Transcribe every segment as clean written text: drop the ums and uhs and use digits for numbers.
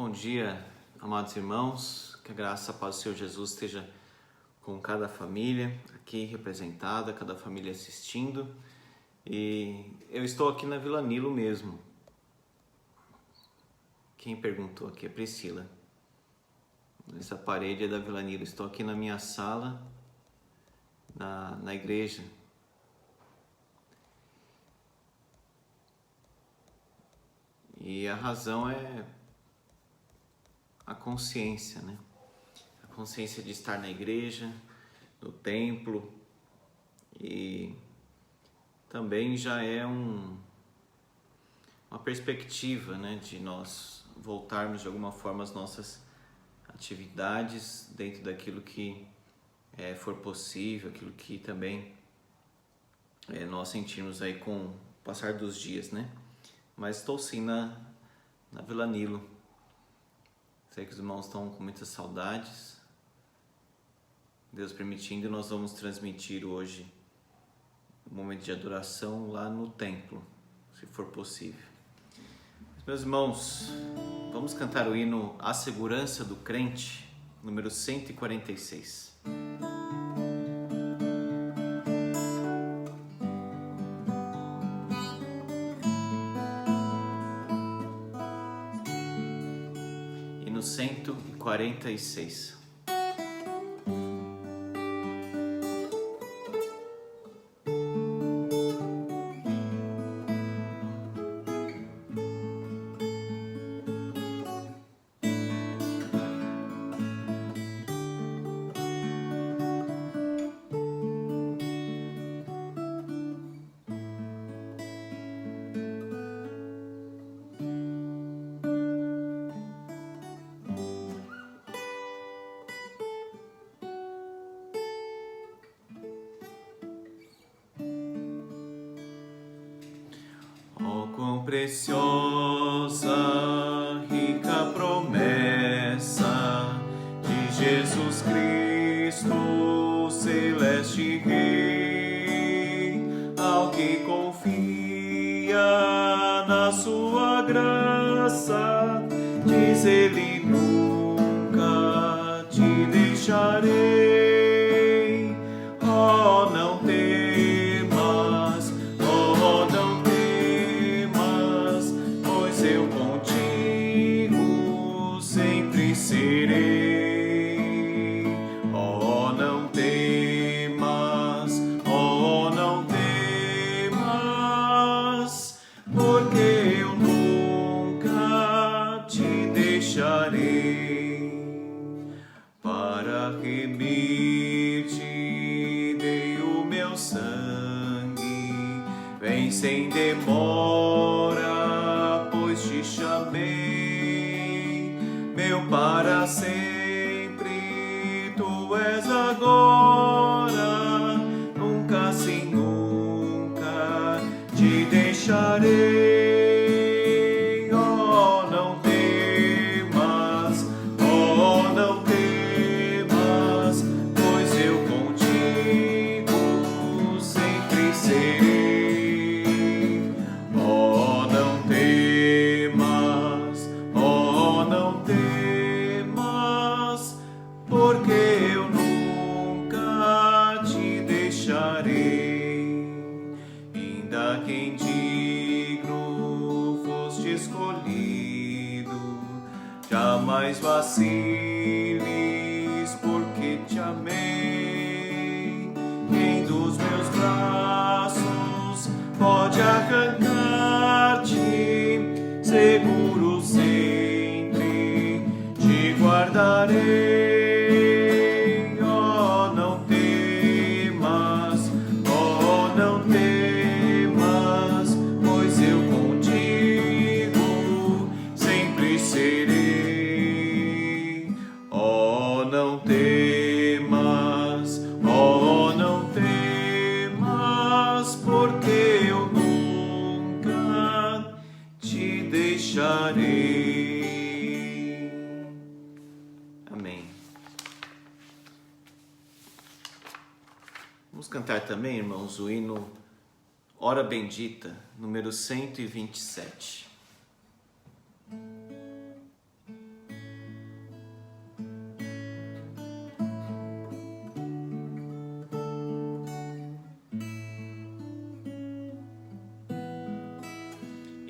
Bom dia, amados irmãos, que a graça e a paz do Senhor Jesus esteja com cada família aqui representada, cada família assistindo. E eu estou aqui na Vila Nilo mesmo. Quem perguntou aqui é Priscila. Essa parede é da Vila Nilo. Estou aqui na minha sala, na igreja. E a razão é a consciência, né? A consciência de estar na igreja, no templo, e também já é uma perspectiva, né, de nós voltarmos de alguma forma às nossas atividades dentro daquilo que for possível, aquilo que também nós sentimos aí com o passar dos dias, né? Mas estou sim na Vila Nilo. Sei que os irmãos estão com muitas saudades. Deus permitindo, nós vamos transmitir hoje um momento de adoração lá no templo, se for possível. Meus irmãos, vamos cantar o hino A Segurança do Crente, número 146. Hino 146. Quão preciosa, rica promessa de Jesus Cristo, celeste Rei, ao que confia na sua graça, diz Ele: nunca te deixarei. Oh, não temas, oh, não temas, pois eu contigo sempre serei. Oh, não temas, oh, não temas, porque eu nunca te deixarei. Para remir-te dei o meu sangue, vem sem demora, pois te chamei. Meu para sempre tu és agora, nunca sim nunca te deixarei. Oh, não temas, oh, não temas, pois eu contigo sempre serei. Oh, não temas, oh, não temas, porque eu nunca te deixarei. Ainda que indigno foste escolhido, jamais vaciles, porque te amei. Quem dos meus braços pode arrancar-te? Seguro sempre te guardarei. Oh, não temas, oh, não temas, pois eu contigo sempre serei. Oh, não temas, oh, não temas, porque eu nunca te deixarei. Amém. Vamos cantar também, irmãos, o hino Hora Bendita, número 127.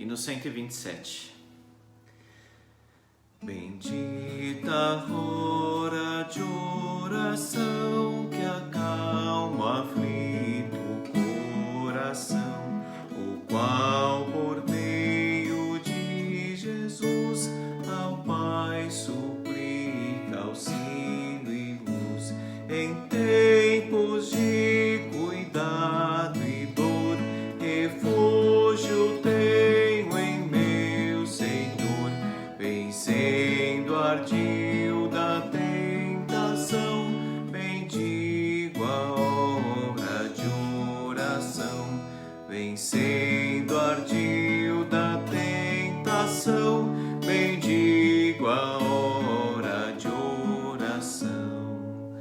e no 127. Bendita hora de oração que acalma o aflito coração, o qual por meio de Jesus ao Pai suplica auxílio e luz em tempos de cuidado e dor. Refúgio tenho em meu Senhor, vencendo o ardil da tentação, bendigo a hora de oração. Vencendo o ardil da tentação, bendigo a hora de oração.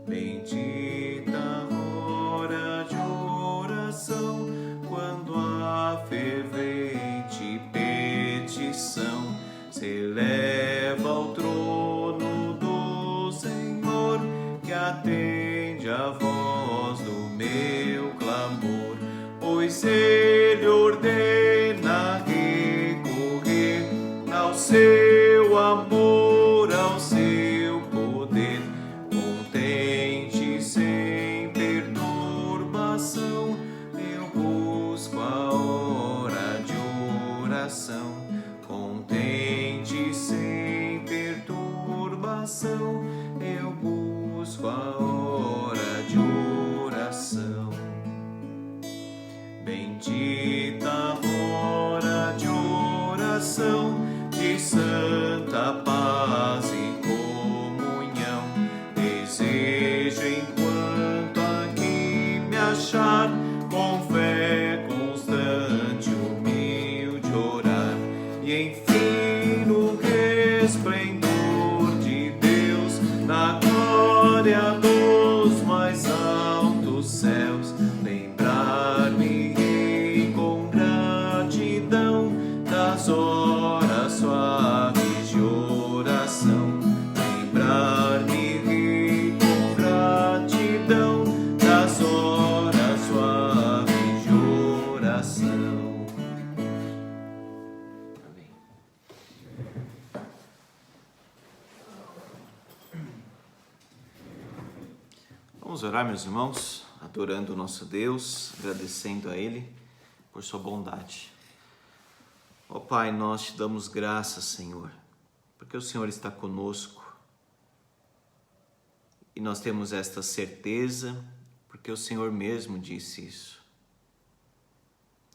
Bendita hora de oração, quando a fervente petição se eleva ao trono do Senhor, que atende a voz do meu clamor, pois Ele ordena recorrer ao seu amor, ao seu poder, contente sem perturbação, eu busco a hora de oração. Contente sem perturbação, eu busco a hora de oração. Bendita hora de oração, de santa paz e comunhão. Desejo enquanto aqui me achar, com fé constante, humilde orar, e enfim no resplendor de Deus, na glória dos mais altos céus, lembrar-me com gratidão das horas suaves de oração. Lembrar-me com gratidão das horas suaves de oração. Amém. Vamos orar, meus irmãos, adorando o nosso Deus, agradecendo a Ele por sua bondade. Ó Pai, nós te damos graças, Senhor, porque o Senhor está conosco e nós temos esta certeza porque o Senhor mesmo disse isso.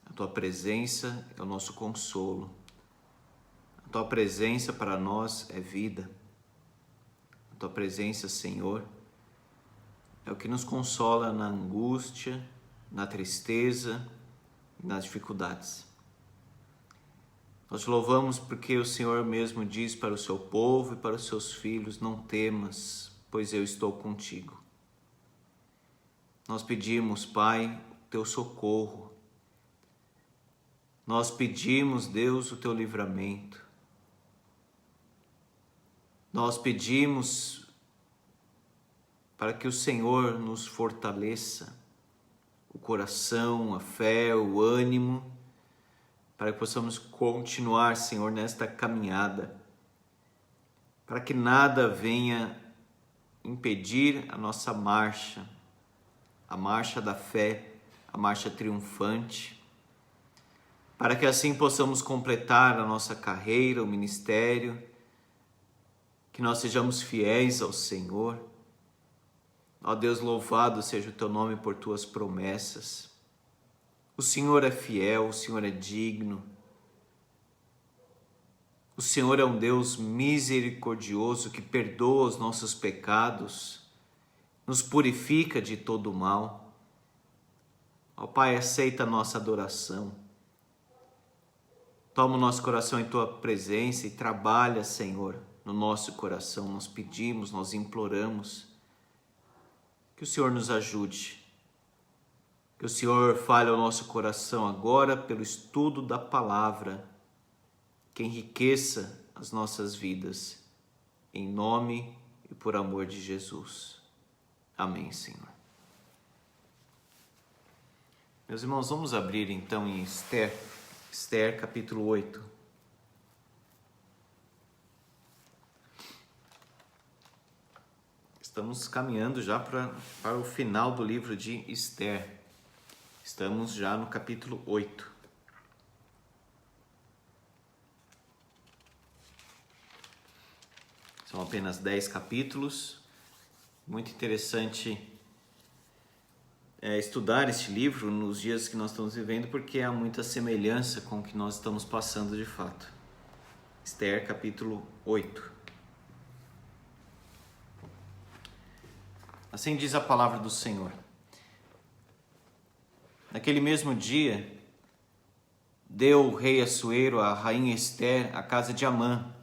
A Tua presença é o nosso consolo, a Tua presença para nós é vida, a Tua presença, Senhor, é o que nos consola na angústia, na tristeza e nas dificuldades. Nós te louvamos porque o Senhor mesmo diz para o seu povo e para os seus filhos: não temas, pois eu estou contigo. Nós pedimos, Pai, o teu socorro. Nós pedimos, Deus, o teu livramento. Nós pedimos para que o Senhor nos fortaleça o coração, a fé, o ânimo, para que possamos continuar, Senhor, nesta caminhada, para que nada venha impedir a nossa marcha, a marcha da fé, a marcha triunfante, para que assim possamos completar a nossa carreira, o ministério, que nós sejamos fiéis ao Senhor. Ó Deus, louvado seja o teu nome por tuas promessas. O Senhor é fiel, o Senhor é digno. O Senhor é um Deus misericordioso que perdoa os nossos pecados, nos purifica de todo o mal. Ó Pai, aceita a nossa adoração. Toma o nosso coração em tua presença e trabalha, Senhor, no nosso coração. Nós pedimos, nós imploramos que o Senhor nos ajude, que o Senhor fale ao nosso coração agora pelo estudo da palavra, que enriqueça as nossas vidas, em nome e por amor de Jesus. Amém, Senhor. Meus irmãos, vamos abrir então em Esther Esther, capítulo 8. Estamos caminhando já para o final do livro de Esther. Estamos já no capítulo 8. São apenas 10 capítulos. Muito interessante estudar este livro nos dias que nós estamos vivendo, porque há muita semelhança com o que nós estamos passando de fato. Esther, capítulo 8. Assim diz a palavra do Senhor. Naquele mesmo dia, deu o rei Assuero à rainha Esther a casa de Amã,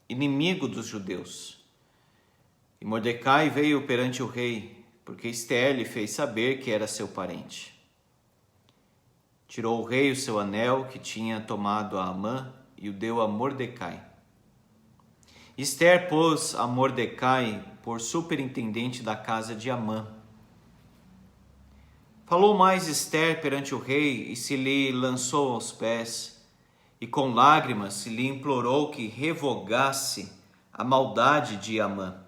inimigo dos judeus. E Mordecai veio perante o rei, porque Esther lhe fez saber que era seu parente. Tirou o rei o seu anel que tinha tomado a Amã e o deu a Mordecai. Esther pôs a Mordecai por superintendente da casa de Amã. Falou mais Esther perante o rei e se lhe lançou aos pés, e com lágrimas se lhe implorou que revogasse a maldade de Amã,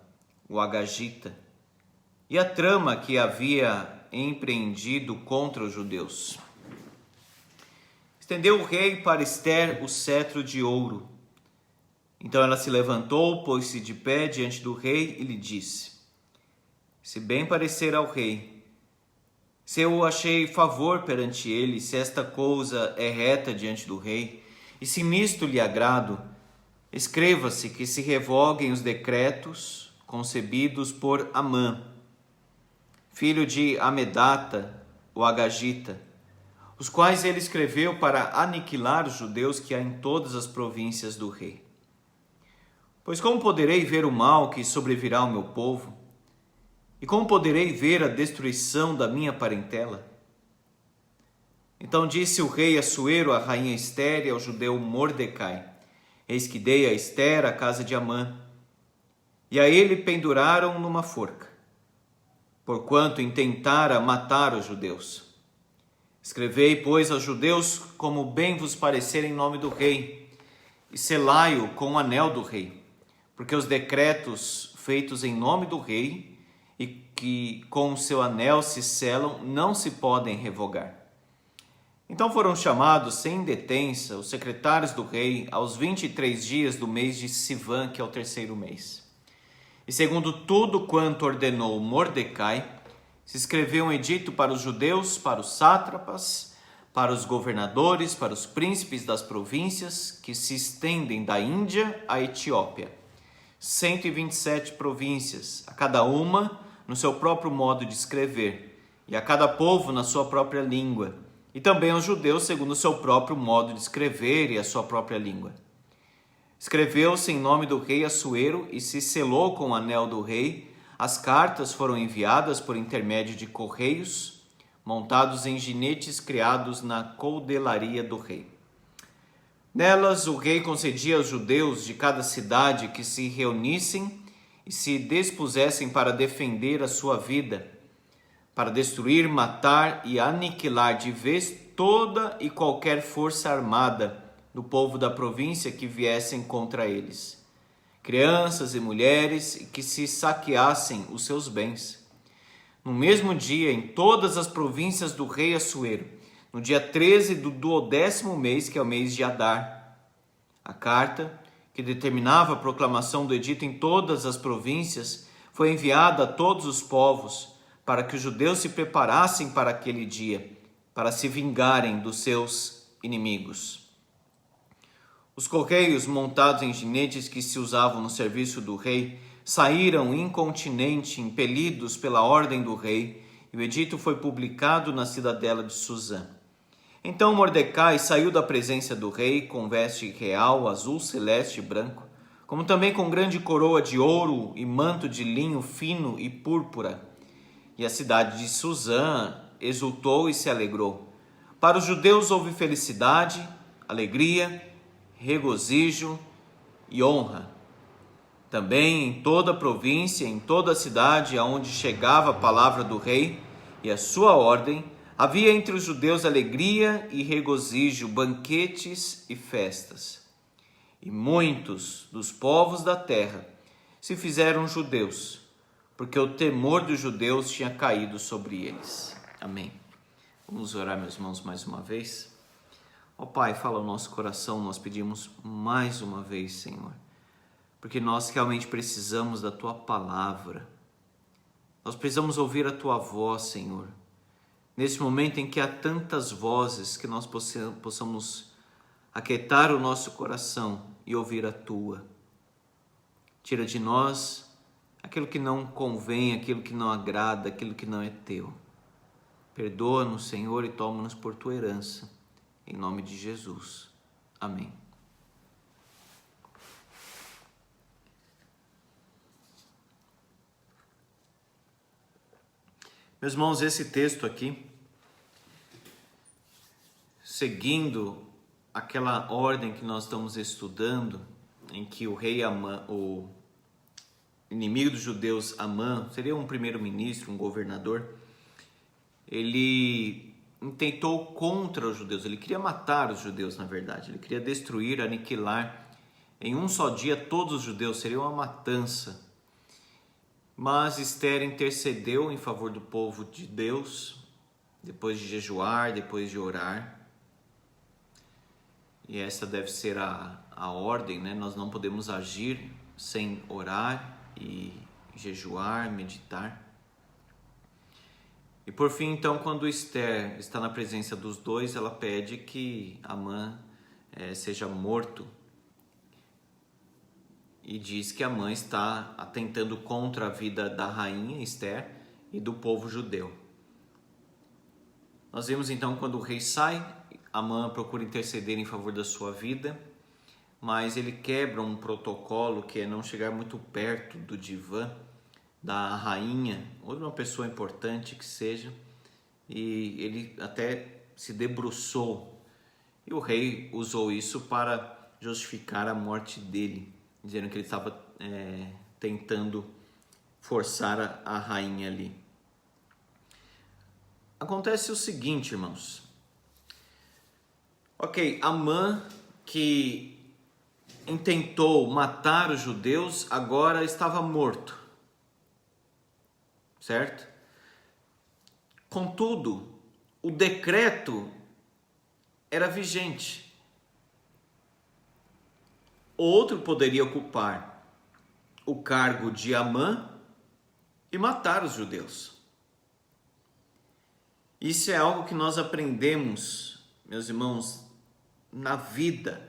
o agagita, e a trama que havia empreendido contra os judeus. Estendeu o rei para Esther o cetro de ouro. Então ela se levantou, pôs-se de pé diante do rei e lhe disse: se bem parecer ao rei, se eu achei favor perante ele, se esta coisa é reta diante do rei, e se nisto lhe agrado, escreva-se que se revoguem os decretos concebidos por Amã, filho de Amedata, o agagita, os quais ele escreveu para aniquilar os judeus que há em todas as províncias do rei. Pois como poderei ver o mal que sobrevirá ao meu povo? E como poderei ver a destruição da minha parentela? Então disse o rei Assuero à rainha Esther e ao judeu Mordecai: eis que dei a Esther a casa de Amã, e a ele penduraram numa forca, porquanto intentara matar os judeus. Escrevei, pois, aos judeus como bem vos parecer em nome do rei, e selai-o com o anel do rei, porque os decretos feitos em nome do rei e que com o seu anel se selam não se podem revogar. Então foram chamados sem detença os secretários do rei aos 23 dias do mês de Sivan, que é o terceiro mês. E segundo tudo quanto ordenou Mordecai, se escreveu um edito para os judeus, para os sátrapas, para os governadores, para os príncipes das províncias que se estendem da Índia à Etiópia. 127 províncias, a cada uma no seu próprio modo de escrever, e a cada povo na sua própria língua, e também aos judeus segundo o seu próprio modo de escrever e a sua própria língua. Escreveu-se em nome do rei Assuero e se selou com o anel do rei. As cartas foram enviadas por intermédio de correios, montados em ginetes criados na coudelaria do rei. Nelas o rei concedia aos judeus de cada cidade que se reunissem e se dispusessem para defender a sua vida, para destruir, matar e aniquilar de vez toda e qualquer força armada do povo da província que viessem contra eles, crianças e mulheres, e que se saqueassem os seus bens. No mesmo dia, em todas as províncias do rei Assuero, no dia 13 do 12º mês, que é o mês de Adar, a carta que determinava a proclamação do edito em todas as províncias, foi enviada a todos os povos, para que os judeus se preparassem para aquele dia, para se vingarem dos seus inimigos. Os correios montados em ginetes que se usavam no serviço do rei saíram incontinenti, impelidos pela ordem do rei, e o edito foi publicado na cidadela de Suzã. Então Mordecai saiu da presença do rei com veste real, azul, celeste e branco, como também com grande coroa de ouro e manto de linho fino e púrpura. E a cidade de Suzã exultou e se alegrou. Para os judeus houve felicidade, alegria, regozijo e honra. Também em toda a província, em toda a cidade aonde chegava a palavra do rei e a sua ordem, Havia entre os judeus alegria e regozijo, banquetes e festas. E muitos dos povos da terra se fizeram judeus, porque o temor dos judeus tinha caído sobre eles. Amém. Vamos orar, meus irmãos, mais uma vez. Ó Pai, fala ao nosso coração, nós pedimos mais uma vez, Senhor, porque nós realmente precisamos da Tua palavra. Nós precisamos ouvir a Tua voz, Senhor. Nesse momento em que há tantas vozes, que nós possamos aquietar o nosso coração e ouvir a Tua. Tira de nós aquilo que não convém, aquilo que não agrada, aquilo que não é Teu. Perdoa-nos, Senhor, e toma-nos por Tua herança. Em nome de Jesus. Amém. Meus irmãos, esse texto aqui, seguindo aquela ordem que nós estamos estudando, em que o rei Amã, o inimigo dos judeus Amã, seria um primeiro-ministro, um governador, ele intentou contra os judeus, ele queria matar os judeus, na verdade, ele queria destruir, aniquilar em um só dia todos os judeus, seria uma matança. Mas Esther intercedeu em favor do povo de Deus, depois de jejuar, depois de orar. E essa deve ser a ordem, né? Nós não podemos agir sem orar e jejuar, meditar. E por fim, então, quando Esther está na presença dos dois, ela pede que Amã seja morto. E diz que Amã está atentando contra a vida da rainha Esther e do povo judeu. Nós vemos então quando o rei sai, Amã procura interceder em favor da sua vida, mas ele quebra um protocolo que é não chegar muito perto do divã da rainha ou de uma pessoa importante que seja, e ele até se debruçou. E o rei usou isso para justificar a morte dele, dizendo que ele estava tentando forçar a rainha ali. Acontece o seguinte, irmãos. Ok, Amã, que intentou matar os judeus, agora estava morto. Certo? Contudo, o decreto era vigente. Outro poderia ocupar o cargo de Amã e matar os judeus. Isso é algo que nós aprendemos, meus irmãos, na vida,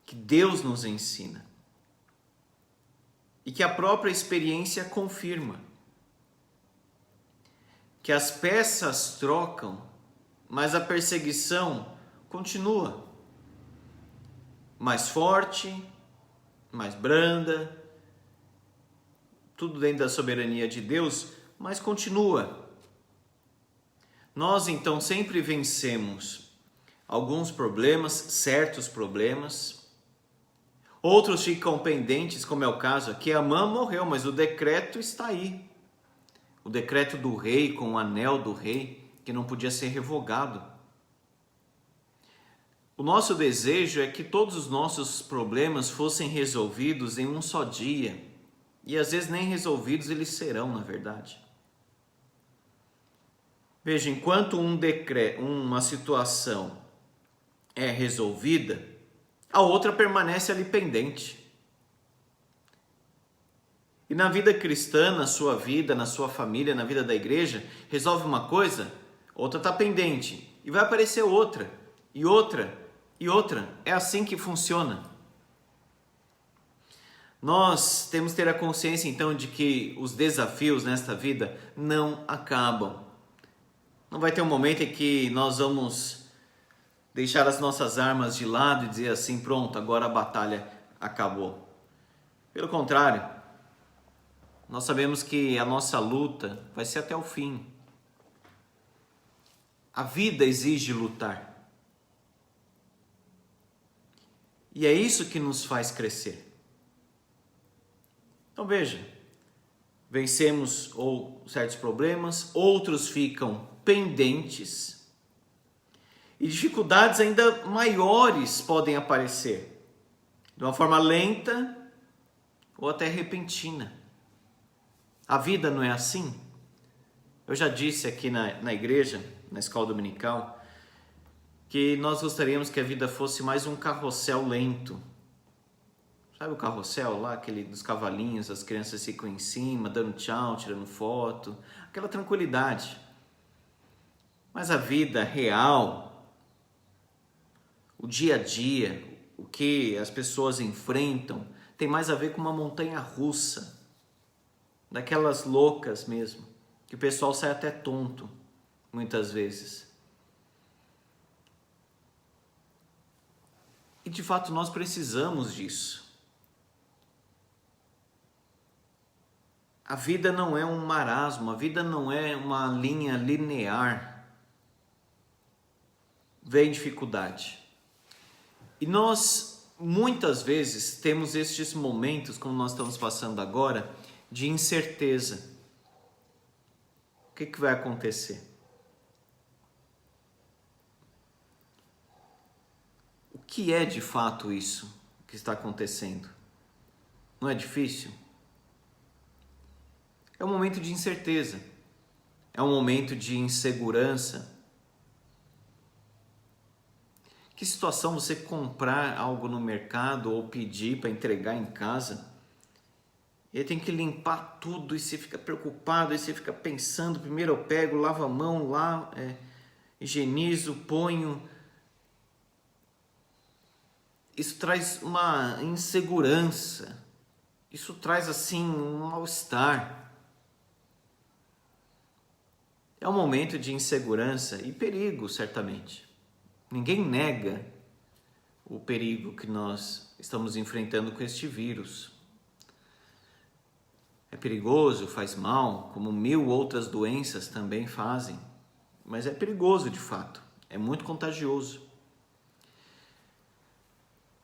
que Deus nos ensina e que a própria experiência confirma. Que as peças trocam, mas a perseguição continua. Mais forte, mais branda, tudo dentro da soberania de Deus, mas continua. Nós então sempre vencemos alguns problemas, certos problemas. Outros ficam pendentes, como é o caso aqui. Amã morreu, mas o decreto está aí. O decreto do rei, com o anel do rei, que não podia ser revogado. O nosso desejo é que todos os nossos problemas fossem resolvidos em um só dia. E às vezes nem resolvidos eles serão, na verdade. Veja, enquanto uma situação é resolvida, a outra permanece ali pendente. E na vida cristã, na sua vida, na sua família, na vida da igreja, resolve uma coisa, outra está pendente. E vai aparecer outra, e outra, e outra. É assim que funciona. Nós temos que ter a consciência então de que os desafios nesta vida não acabam. Não vai ter um momento em que nós vamos deixar as nossas armas de lado e dizer assim, pronto, agora a batalha acabou. Pelo contrário, nós sabemos que a nossa luta vai ser até o fim. A vida exige lutar. E é isso que nos faz crescer. Então veja, vencemos ou certos problemas, outros ficam pendentes e dificuldades ainda maiores podem aparecer de uma forma lenta ou até repentina. A vida não é assim? Eu já disse aqui na igreja, na escola dominical, que nós gostaríamos que a vida fosse mais um carrossel lento. Sabe o carrossel lá, aquele dos cavalinhos, as crianças ficam em cima, dando tchau, tirando foto, aquela tranquilidade. Mas a vida real, o dia a dia, o que as pessoas enfrentam, tem mais a ver com uma montanha russa, daquelas loucas mesmo, que o pessoal sai até tonto, muitas vezes. E de fato nós precisamos disso. A vida não é um marasmo, a vida não é uma linha linear. Vem dificuldade. E nós, muitas vezes, temos estes momentos, como nós estamos passando agora, de incerteza. O que vai acontecer? O que é de fato isso que está acontecendo? Não é difícil? É um momento de incerteza, é um momento de insegurança. Que situação você comprar algo no mercado ou pedir para entregar em casa, e aí tem que limpar tudo e você fica preocupado, e você fica pensando, primeiro eu pego, lavo a mão lá, higienizo, ponho. Isso traz uma insegurança, isso traz assim um mal-estar. É um momento de insegurança e perigo, certamente. Ninguém nega o perigo que nós estamos enfrentando com este vírus. É perigoso, faz mal, como 1000 outras doenças também fazem. Mas é perigoso de fato, é muito contagioso.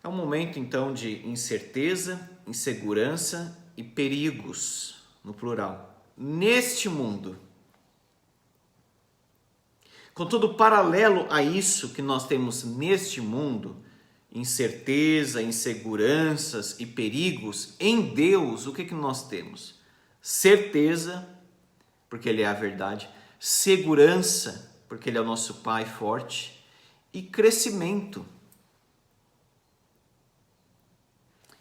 É um momento então de incerteza, insegurança e perigos, no plural. Neste mundo. Contudo, paralelo a isso que nós temos neste mundo, incerteza, inseguranças e perigos, em Deus, o que nós temos? Certeza, porque Ele é a verdade, segurança, porque Ele é o nosso Pai forte, e crescimento.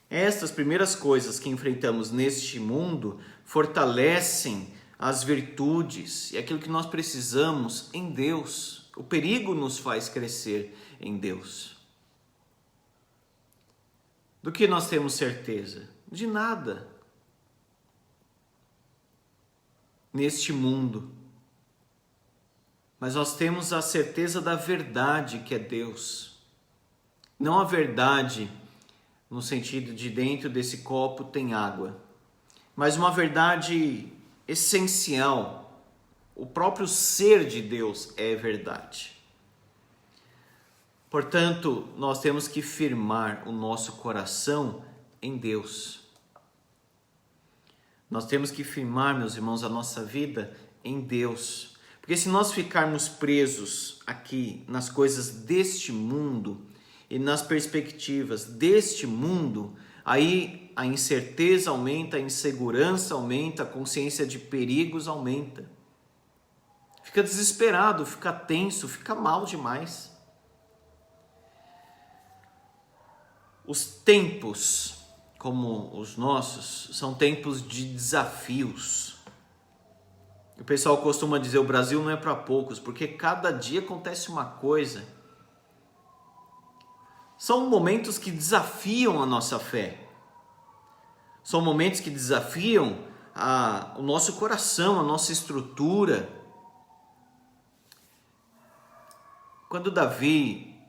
Estas primeiras coisas que enfrentamos neste mundo fortalecem as virtudes e aquilo que nós precisamos em Deus. O perigo nos faz crescer em Deus. Do que nós temos certeza? De nada. Neste mundo. Mas nós temos a certeza da verdade que é Deus. Não a verdade no sentido de dentro desse copo tem água, mas uma verdade essencial. O próprio ser de Deus é verdade. Portanto, nós temos que firmar o nosso coração em Deus. Nós temos que firmar, meus irmãos, a nossa vida em Deus. Porque se nós ficarmos presos aqui nas coisas deste mundo e nas perspectivas deste mundo, aí a incerteza aumenta, a insegurança aumenta, a consciência de perigos aumenta. Fica desesperado, fica tenso, fica mal demais. Os tempos, como os nossos, são tempos de desafios. O pessoal costuma dizer, o Brasil não é para poucos, porque cada dia acontece uma coisa. São momentos que desafiam a nossa fé. São momentos que desafiam o nosso coração, a nossa estrutura. Quando Davi,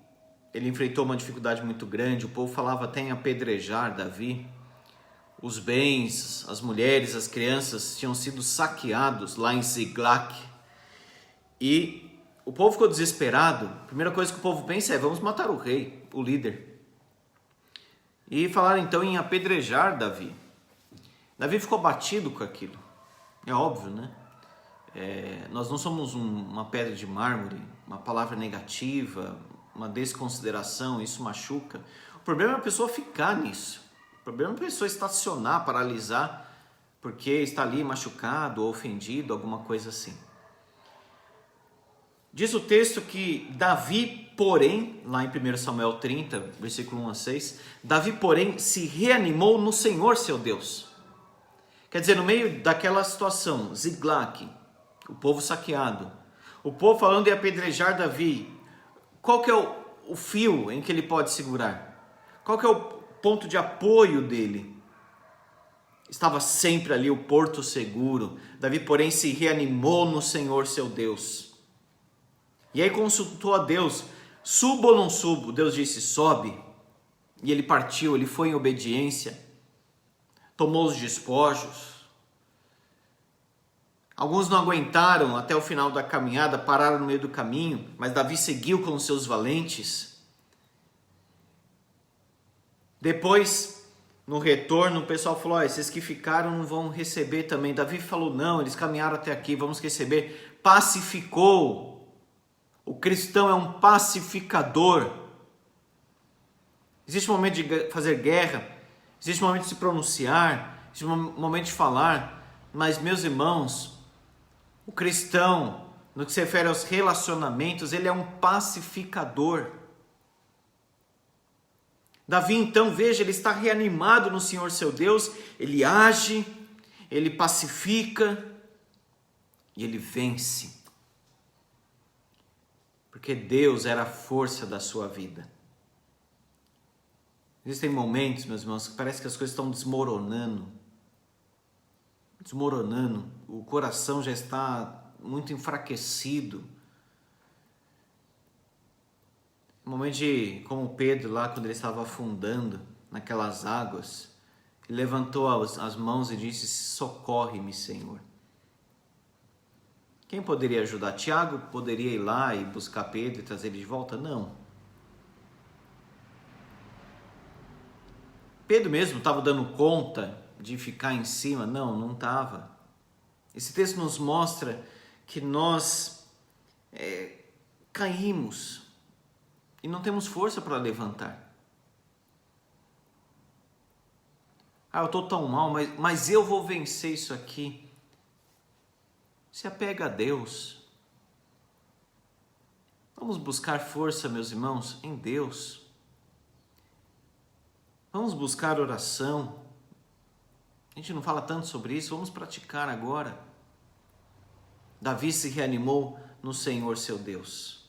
ele enfrentou uma dificuldade muito grande, o povo falava até em apedrejar Davi. Os bens, as mulheres, as crianças tinham sido saqueados lá em Ziklag. E o povo ficou desesperado. A primeira coisa que o povo pensa é, vamos matar o rei, o líder. E falaram então em apedrejar Davi. Davi ficou abatido com aquilo. É óbvio, né? Nós não somos uma pedra de mármore, uma palavra negativa, uma desconsideração, isso machuca. O problema é a pessoa ficar nisso. O problema é a pessoa estacionar, paralisar, porque está ali machucado ou ofendido, alguma coisa assim. Diz o texto que Davi, porém, lá em 1 Samuel 30, versículo 1 a 6, Davi, porém, se reanimou no Senhor seu Deus. Quer dizer, no meio daquela situação, Ziglag, o povo saqueado, o povo falando em apedrejar Davi, qual que é o fio em que ele pode segurar? Qual que é o ponto de apoio dele? Estava sempre ali o porto seguro. Davi, porém, se reanimou no Senhor seu Deus. E aí consultou a Deus, subo ou não subo? Deus disse, sobe. E ele partiu, ele foi em obediência, tomou os despojos. Alguns não aguentaram até o final da caminhada, pararam no meio do caminho, mas Davi seguiu com os seus valentes. Depois, no retorno, o pessoal falou, esses que ficaram não vão receber também. Davi falou, não, eles caminharam até aqui, vamos receber. Pacificou. O cristão é um pacificador. Existe um momento de fazer guerra, existe um momento de se pronunciar, existe um momento de falar, mas, meus irmãos, o cristão, no que se refere aos relacionamentos, ele é um pacificador. Davi, então, veja, ele está reanimado no Senhor seu Deus, ele age, ele pacifica e ele vence. Porque Deus era a força da sua vida. Existem momentos, meus irmãos, que parece que as coisas estão desmoronando. O coração já está muito enfraquecido. Um momento como Pedro lá, quando ele estava afundando naquelas águas, ele levantou as mãos e disse, socorre-me, Senhor. Quem poderia ajudar? Tiago poderia ir lá e buscar Pedro e trazer ele de volta? Não. Pedro mesmo estava dando conta de ficar em cima? Não estava. Esse texto nos mostra que nós caímos e não temos força para levantar. Eu estou tão mal, mas eu vou vencer isso aqui. Se apega a Deus. Vamos buscar força, meus irmãos, em Deus. Vamos buscar oração. A gente não fala tanto sobre isso, vamos praticar agora. Davi se reanimou no Senhor seu Deus.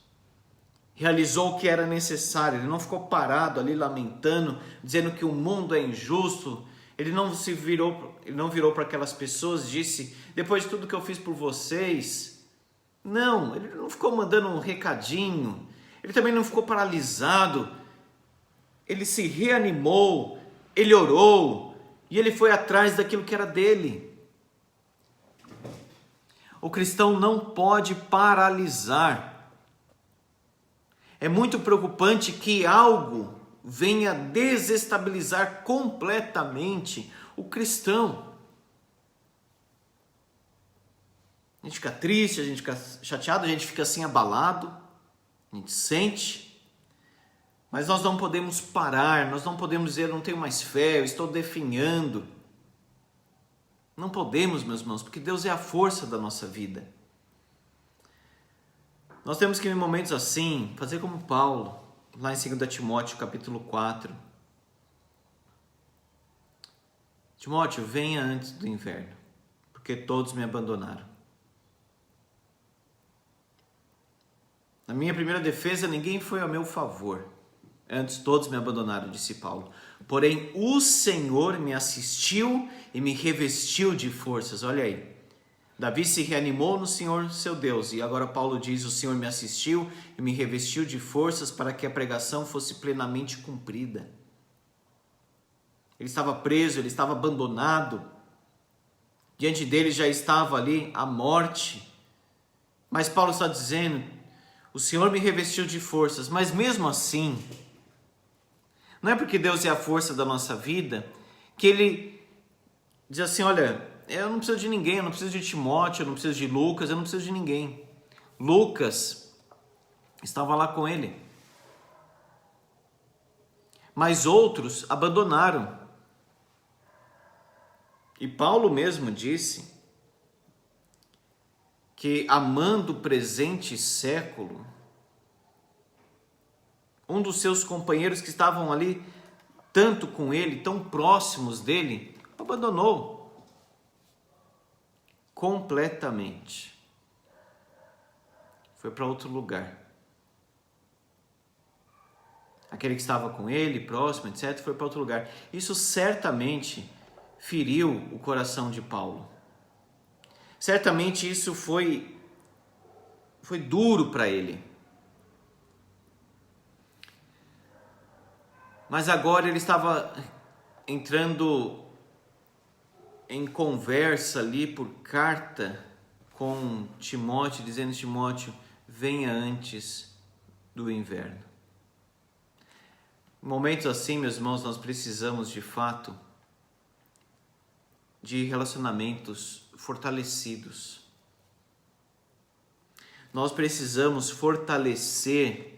Realizou o que era necessário, ele não ficou parado ali lamentando, dizendo que o mundo é injusto. Ele não virou para aquelas pessoas e disse, depois de tudo que eu fiz por vocês. Não, ele não ficou mandando um recadinho, ele também não ficou paralisado. Ele se reanimou, ele orou e ele foi atrás daquilo que era dele. O cristão não pode paralisar. É muito preocupante que algo venha desestabilizar completamente o cristão. A gente fica triste, a gente fica chateado, a gente fica assim abalado, a gente sente, mas nós não podemos parar, nós não podemos dizer, eu não tenho mais fé, eu estou definhando. Não podemos, meus irmãos, porque Deus é a força da nossa vida. Nós temos que, em momentos assim, fazer como Paulo, lá em 2 Timóteo, capítulo 4. Timóteo, venha antes do inverno, porque todos me abandonaram. Na minha primeira defesa, ninguém foi a meu favor. Antes todos me abandonaram, disse Paulo. Porém, o Senhor me assistiu e me revestiu de forças. Olha aí. Davi se reanimou no Senhor seu Deus. E agora Paulo diz, o Senhor me assistiu e me revestiu de forças para que a pregação fosse plenamente cumprida. Ele estava preso, ele estava abandonado. Diante dele já estava ali a morte. Mas Paulo está dizendo, o Senhor me revestiu de forças. Mas mesmo assim, não é porque Deus é a força da nossa vida que Ele diz assim, olha, eu não preciso de ninguém, eu não preciso de Timóteo, eu não preciso de Lucas, eu não preciso de ninguém. Lucas estava lá com ele. Mas outros abandonaram. E Paulo mesmo disse que, amando o presente século, um dos seus companheiros que estavam ali tanto com ele, tão próximos dele, abandonou completamente. Foi para outro lugar. Aquele que estava com ele, próximo, etc., foi para outro lugar. Isso certamente feriu o coração de Paulo. Certamente isso foi duro para ele. Mas agora ele estava entrando em conversa ali por carta com Timóteo, dizendo: Timóteo, venha antes do inverno. Em momentos assim, meus irmãos, nós precisamos de fato de relacionamentos fortalecidos. Nós precisamos fortalecer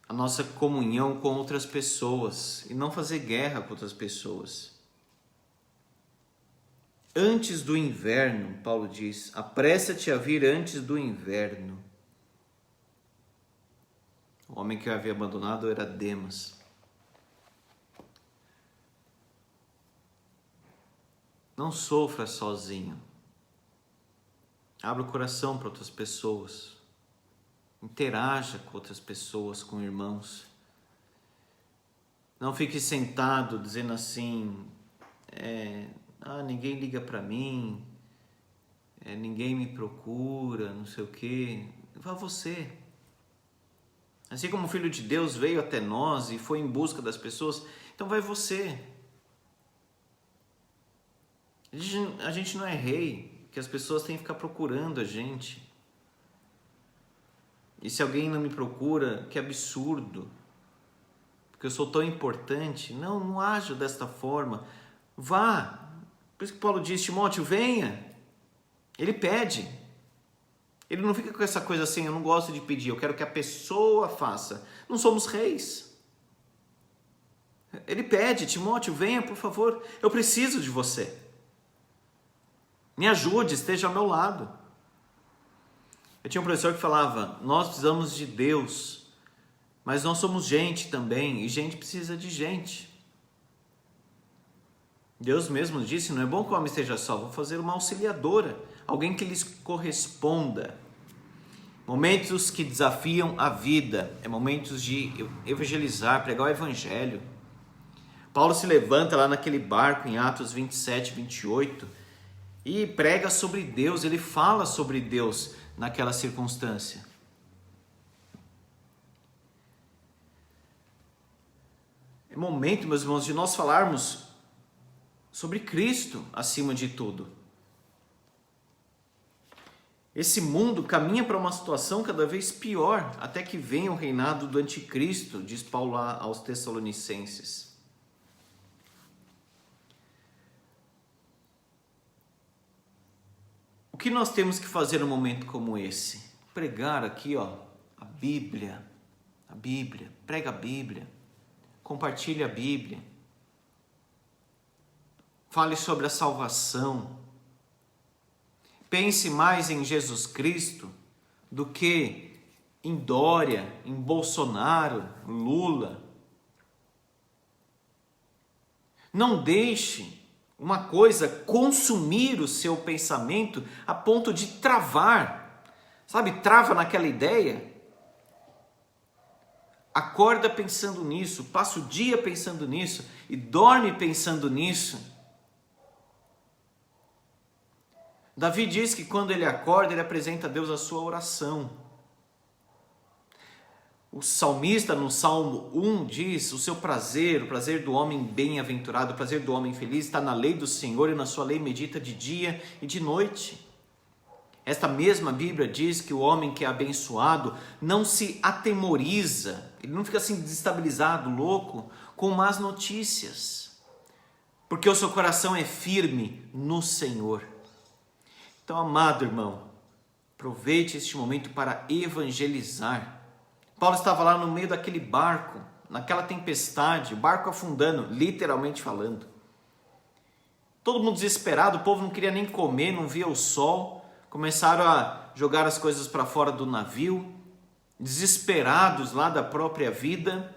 a nossa comunhão com outras pessoas e não fazer guerra com outras pessoas. Antes do inverno, Paulo diz, apressa-te a vir antes do inverno. O homem que eu havia abandonado era Demas. Não sofra sozinho. Abra o coração para outras pessoas. Interaja com outras pessoas, com irmãos. Não fique sentado dizendo assim, ninguém liga para mim, ninguém me procura, não sei o quê. Vá você. Assim como o Filho de Deus veio até nós e foi em busca das pessoas, então vai você. A gente não é rei, que as pessoas têm que ficar procurando a gente. E se alguém não me procura, que absurdo, porque eu sou tão importante. Não haja desta forma. Vá. Por isso que Paulo diz, Timóteo, venha. Ele pede. Ele não fica com essa coisa assim, eu não gosto de pedir, eu quero que a pessoa faça. Não somos reis. Ele pede, Timóteo, venha, por favor, eu preciso de você. Me ajude, esteja ao meu lado. Eu tinha um professor que falava, nós precisamos de Deus, mas nós somos gente também, e gente precisa de gente. Deus mesmo disse, não é bom que o homem esteja só, vou fazer uma auxiliadora, alguém que lhes corresponda. Momentos que desafiam a vida, é momentos de evangelizar, pregar o evangelho. Paulo se levanta lá naquele barco em Atos 27, 28 e prega sobre Deus, ele fala sobre Deus naquela circunstância. É momento, meus irmãos, de nós falarmos sobre Cristo acima de tudo. Esse mundo caminha para uma situação cada vez pior, até que venha o reinado do anticristo, diz Paulo aos Tessalonicenses. O que nós temos que fazer num momento como esse? Pregar aqui, a Bíblia, prega a Bíblia, compartilhe a Bíblia, fale sobre a salvação, pense mais em Jesus Cristo do que em Dória, em Bolsonaro, Lula. Não deixe uma coisa consumir o seu pensamento a ponto de travar. Sabe, trava naquela ideia. Acorda pensando nisso, passa o dia pensando nisso e dorme pensando nisso. Davi diz que quando ele acorda, ele apresenta a Deus a sua oração. O salmista no Salmo 1 diz, o prazer do homem bem-aventurado, o prazer do homem feliz está na lei do Senhor e na sua lei medita de dia e de noite. Esta mesma Bíblia diz que o homem que é abençoado não se atemoriza, ele não fica assim desestabilizado, louco, com más notícias. porque o seu coração é firme no Senhor. Então, amado irmão, aproveite este momento para evangelizar. Paulo estava lá no meio daquele barco, naquela tempestade, o barco afundando, literalmente falando. Todo mundo desesperado, o povo não queria nem comer, não via o sol. Começaram a jogar as coisas para fora do navio, desesperados lá da própria vida.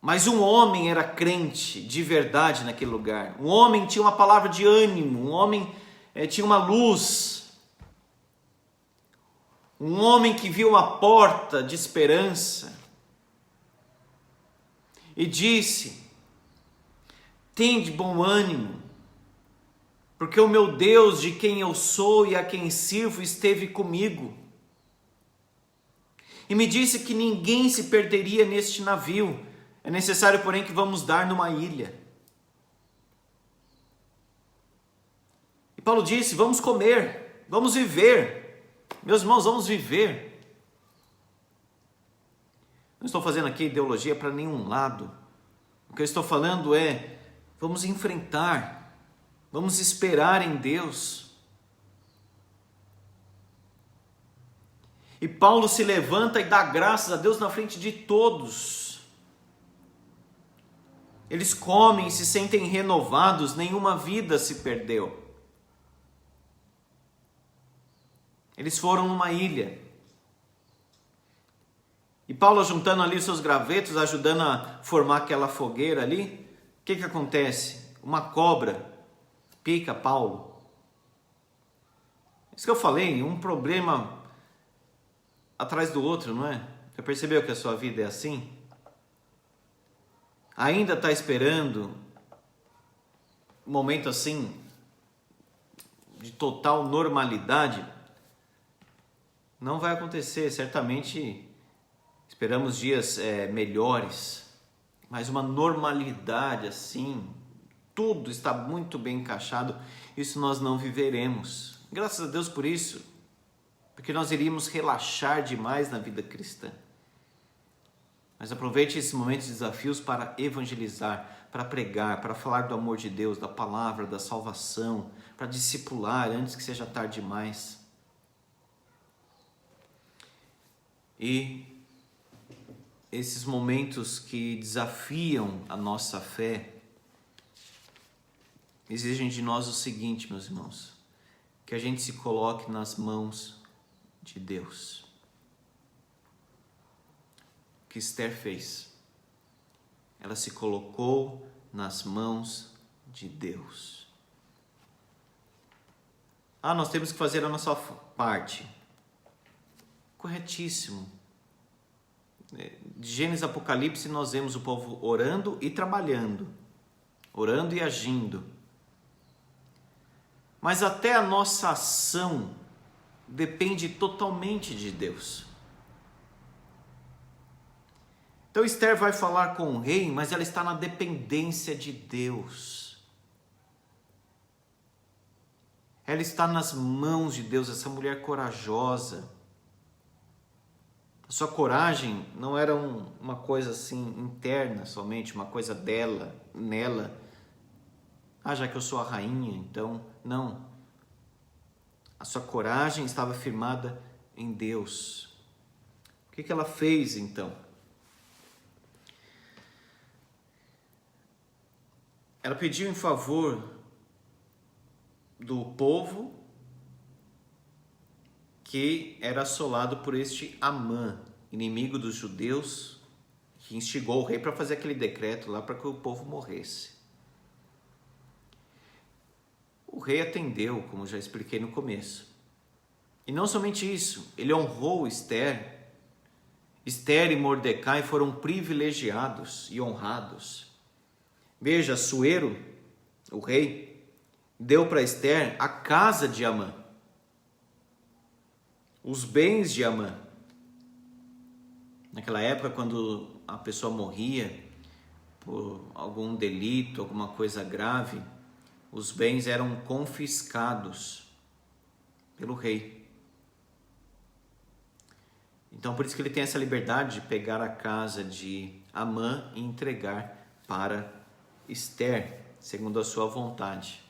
Mas um homem era crente de verdade naquele lugar. Um homem tinha uma palavra de ânimo, um homem tinha uma luz. Um homem que viu uma porta de esperança e disse: tende bom ânimo, porque o meu Deus, de quem eu sou e a quem sirvo, esteve comigo. E me disse que ninguém se perderia neste navio. É necessário, porém, que vamos dar numa ilha. E Paulo disse: vamos comer, vamos viver. Meus irmãos, vamos viver. Não estou fazendo aqui ideologia para nenhum lado. O que eu estou falando é, vamos enfrentar, vamos esperar em Deus. E Paulo se levanta e dá graças a Deus na frente de todos. Eles comem e se sentem renovados, nenhuma vida se perdeu. Eles foram numa ilha. E Paulo, juntando ali os seus gravetos, ajudando a formar aquela fogueira ali, o que acontece? Uma cobra pica Paulo. Isso que eu falei, um problema atrás do outro, não é? Você percebeu que a sua vida é assim? Ainda está esperando um momento assim de total normalidade? Não vai acontecer, certamente esperamos dias melhores, mas uma normalidade assim, tudo está muito bem encaixado, isso nós não viveremos. Graças a Deus por isso, porque nós iríamos relaxar demais na vida cristã. Mas aproveite esses momentos de desafios para evangelizar, para pregar, para falar do amor de Deus, da palavra, da salvação, para discipular antes que seja tarde demais. E esses momentos que desafiam a nossa fé exigem de nós o seguinte, meus irmãos, que a gente se coloque nas mãos de Deus. O que Esther fez? Ela se colocou nas mãos de Deus. Nós temos que fazer a nossa parte. Corretíssimo. De Gênesis a Apocalipse nós vemos o povo orando e trabalhando, orando e agindo. Mas até a nossa ação depende totalmente de Deus. Então Esther vai falar com o rei, mas ela está na dependência de Deus. Ela está nas mãos de Deus, essa mulher corajosa. A sua coragem não era uma coisa assim interna somente, uma coisa dela, nela. Já que eu sou a rainha, então, não. A sua coragem estava firmada em Deus. O que ela fez então? Ela pediu em favor do povo que era assolado por este Amã, inimigo dos judeus, que instigou o rei para fazer aquele decreto lá para que o povo morresse. O rei atendeu, como já expliquei no começo. E não somente isso, ele honrou Esther. Esther e Mordecai foram privilegiados e honrados. Veja, Assuero, o rei, deu para Esther a casa de Amã, os bens de Amã. Naquela época, quando a pessoa morria por algum delito, alguma coisa grave, os bens eram confiscados pelo rei. Então, por isso que ele tem essa liberdade de pegar a casa de Amã e entregar para Esther segundo a sua vontade.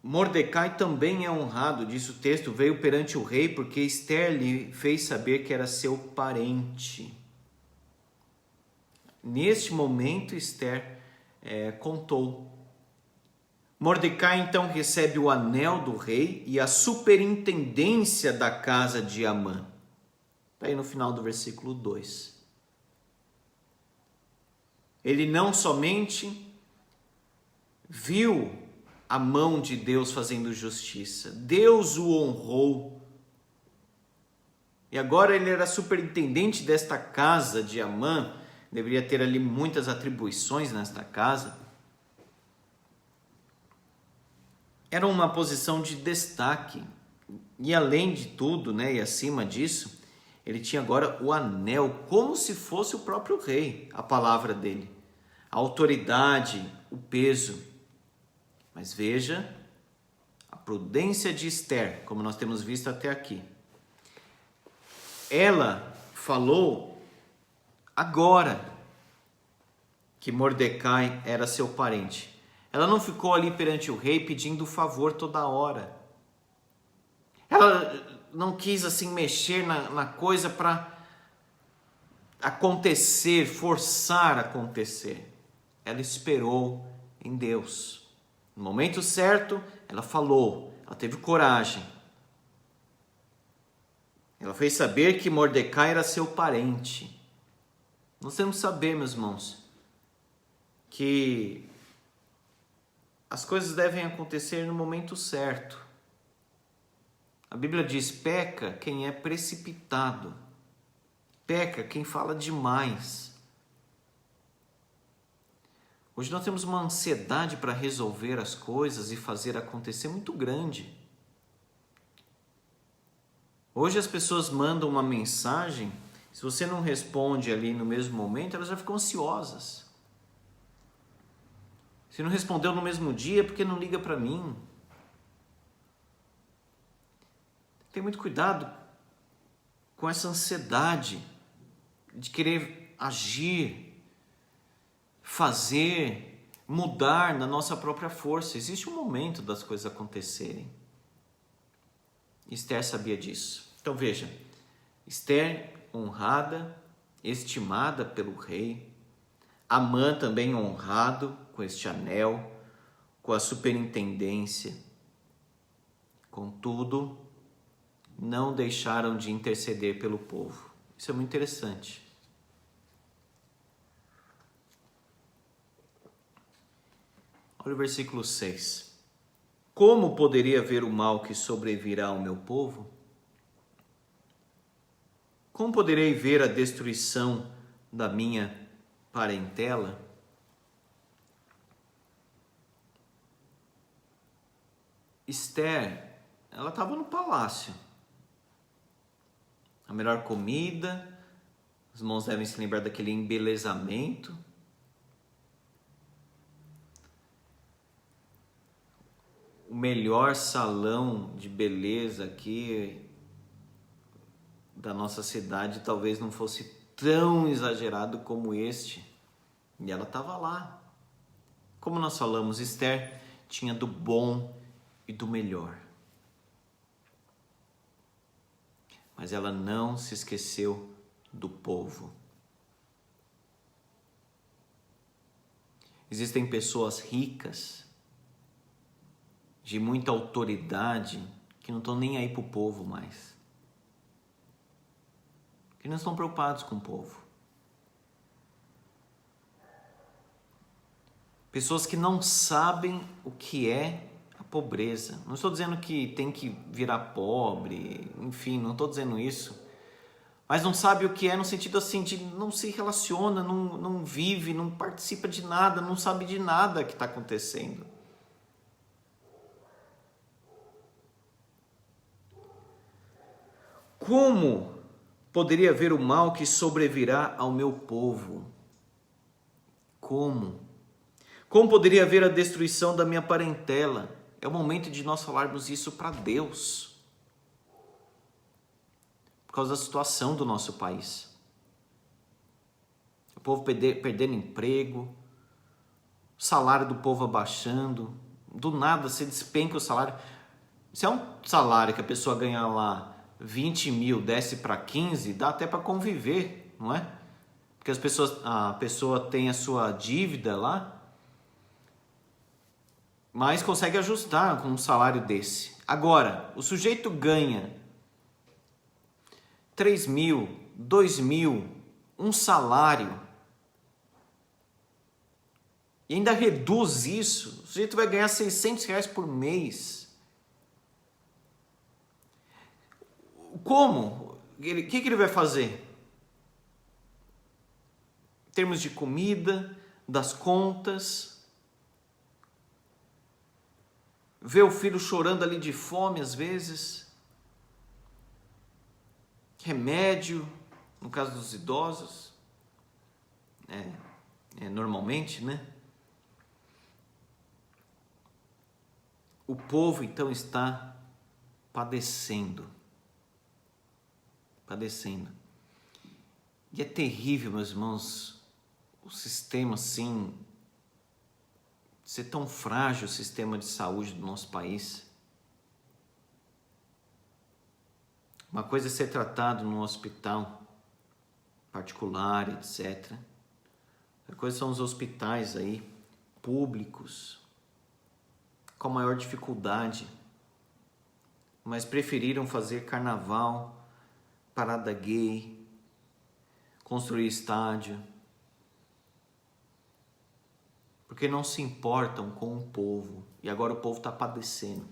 Mordecai também é honrado, diz o texto, veio perante o rei porque Esther lhe fez saber que era seu parente. Neste momento, Esther contou. Mordecai então recebe o anel do rei e a superintendência da casa de Amã. Está aí no final do versículo 2. Ele não somente viu a mão de Deus fazendo justiça, Deus o honrou. E agora ele era superintendente desta casa de Amã, deveria ter ali muitas atribuições nesta casa. Era uma posição de destaque. E além de tudo, e acima disso, ele tinha agora o anel, como se fosse o próprio rei, a palavra dele, a autoridade, o peso. Mas veja a prudência de Esther, como nós temos visto até aqui. Ela falou agora que Mordecai era seu parente. Ela não ficou ali perante o rei pedindo favor toda hora. Ela não quis assim mexer na coisa para acontecer, forçar acontecer. Ela esperou em Deus. No momento certo, ela falou, ela teve coragem. Ela fez saber que Mordecai era seu parente. Nós temos que saber, meus irmãos, que as coisas devem acontecer no momento certo. A Bíblia diz, peca quem é precipitado. Peca quem fala demais. Hoje nós temos uma ansiedade para resolver as coisas e fazer acontecer muito grande. Hoje as pessoas mandam uma mensagem, se você não responde ali no mesmo momento, elas já ficam ansiosas. Se não respondeu no mesmo dia, por que não liga para mim? Tem muito cuidado com essa ansiedade de querer agir, fazer, mudar na nossa própria força. Existe um momento das coisas acontecerem. Esther sabia disso. Então veja, Esther honrada, estimada pelo rei, Amã também honrado com este anel, com a superintendência. Contudo, não deixaram de interceder pelo povo. Isso é muito interessante. Olha o versículo 6. Como poderia ver o mal que sobrevirá ao meu povo? Como poderei ver a destruição da minha parentela? Esther, ela estava no palácio. A melhor comida, os irmãos devem se lembrar daquele embelezamento. O melhor salão de beleza aqui da nossa cidade talvez não fosse tão exagerado como este. E ela estava lá. Como nós falamos, Esther tinha do bom e do melhor. Mas ela não se esqueceu do povo. Existem pessoas ricas, de muita autoridade, que não estão nem aí para o povo mais. Que não estão preocupados com o povo. Pessoas que não sabem o que é a pobreza. Não estou dizendo que tem que virar pobre, enfim, não estou dizendo isso. Mas não sabe o que é no sentido assim, de não se relaciona, não vive, não participa de nada, não sabe de nada que está acontecendo. Como poderia ver o mal que sobrevirá ao meu povo? Como? Como poderia ver a destruição da minha parentela? É o momento de nós falarmos isso para Deus. Por causa da situação do nosso país. povo perdendo emprego, o salário do povo abaixando, do nada você despenca o salário. Se é um salário que a pessoa ganha lá 20 mil, desce para 15, dá até para conviver, não é? Porque a pessoa tem a sua dívida lá, mas consegue ajustar com um salário desse. Agora, o sujeito ganha 3 mil, 2 mil, um salário, e ainda reduz isso, o sujeito vai ganhar 600 reais por mês. Como? O que ele vai fazer? Em termos de comida, das contas, ver o filho chorando ali de fome às vezes, remédio, no caso dos idosos, normalmente, né? O povo então está padecendo. E é terrível, meus irmãos, o sistema assim, ser tão frágil, o sistema de saúde do nosso país. Uma coisa é ser tratado num hospital particular, etc. Outra coisa são os hospitais aí, públicos, com maior dificuldade, mas preferiram fazer carnaval, parada gay, construir estádio, porque não se importam com o povo, e agora o povo está padecendo.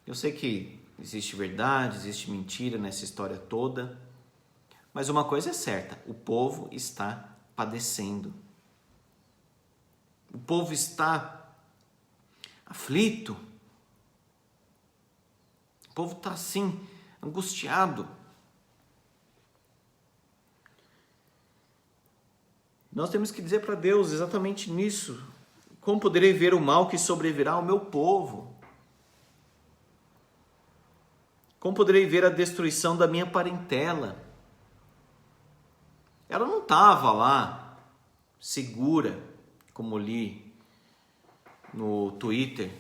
Eu sei que existe verdade, existe mentira nessa história toda, mas uma coisa é certa, o povo está padecendo. O povo está aflito. O povo está assim, angustiado. Nós temos que dizer para Deus exatamente nisso. Como poderei ver o mal que sobrevirá ao meu povo? Como poderei ver a destruição da minha parentela? Ela não estava lá, segura, como li no Twitter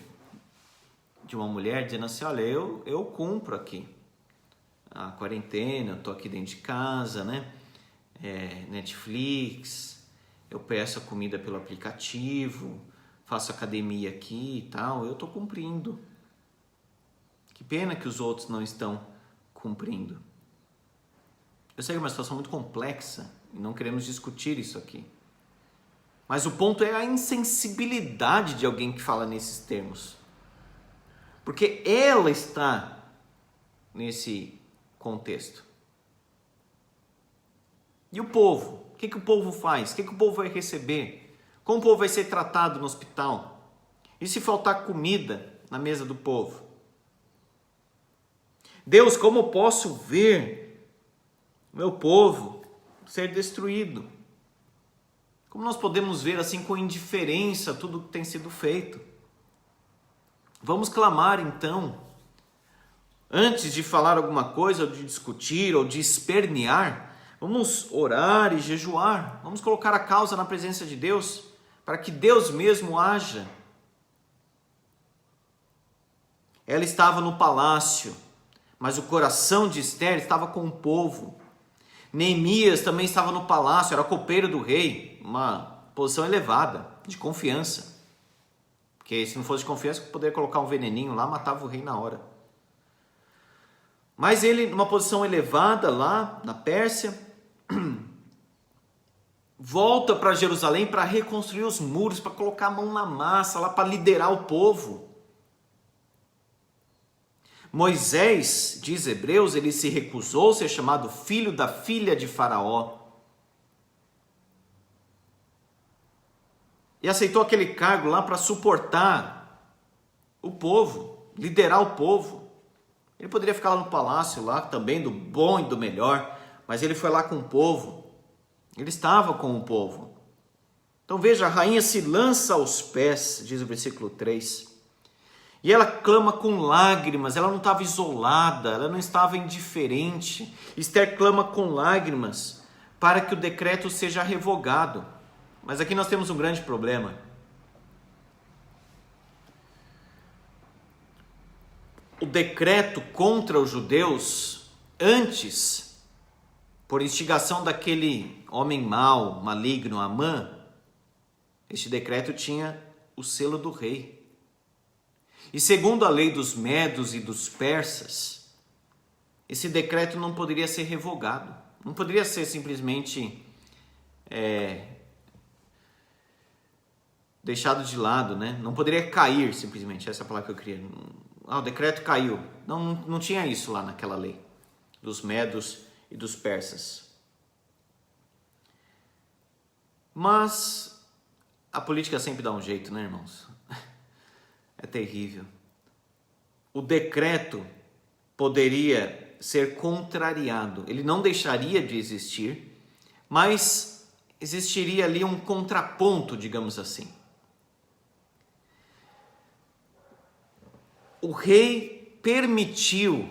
de uma mulher dizendo assim, olha, eu cumpro aqui a quarentena, eu tô aqui dentro de casa, né? Netflix, eu peço a comida pelo aplicativo, faço academia aqui e tal, eu tô cumprindo. Que pena que os outros não estão cumprindo. Eu sei que é uma situação muito complexa e não queremos discutir isso aqui. Mas o ponto é a insensibilidade de alguém que fala nesses termos. Porque ela está nesse contexto. E o povo? O que o povo faz? O que o povo vai receber? Como o povo vai ser tratado no hospital? E se faltar comida na mesa do povo? Deus, como eu posso ver meu povo ser destruído? Como nós podemos ver assim com indiferença tudo que tem sido feito? Vamos clamar então, antes de falar alguma coisa, ou de discutir, ou de espernear, vamos orar e jejuar, vamos colocar a causa na presença de Deus, para que Deus mesmo haja. Ela estava no palácio, mas o coração de Esther estava com o povo. Neemias também estava no palácio, era copeiro do rei, uma posição elevada, de confiança. Porque se não fosse de confiança, poderia colocar um veneninho lá, matava o rei na hora. Mas ele, numa posição elevada lá na Pérsia, volta para Jerusalém para reconstruir os muros, para colocar a mão na massa, lá para liderar o povo. Moisés, diz Hebreus, ele se recusou a ser chamado filho da filha de Faraó. E aceitou aquele cargo lá para suportar o povo, liderar o povo. Ele poderia ficar lá no palácio, lá também do bom e do melhor, mas ele foi lá com o povo. Ele estava com o povo. Então veja, a rainha se lança aos pés, diz o versículo 3. E ela clama com lágrimas, ela não estava isolada, ela não estava indiferente. Esther clama com lágrimas para que o decreto seja revogado. Mas aqui nós temos um grande problema. O decreto contra os judeus, antes, por instigação daquele homem mau, maligno, Amã, este decreto tinha o selo do rei. E segundo a lei dos medos e dos persas, esse decreto não poderia ser revogado. Não poderia ser simplesmente deixado de lado, né? Não poderia cair simplesmente, essa é a palavra que eu queria. O decreto caiu. Não tinha isso lá naquela lei dos medos e dos persas. Mas a política sempre dá um jeito, né, irmãos? É terrível. O decreto poderia ser contrariado. Ele não deixaria de existir, mas existiria ali um contraponto, digamos assim. O rei permitiu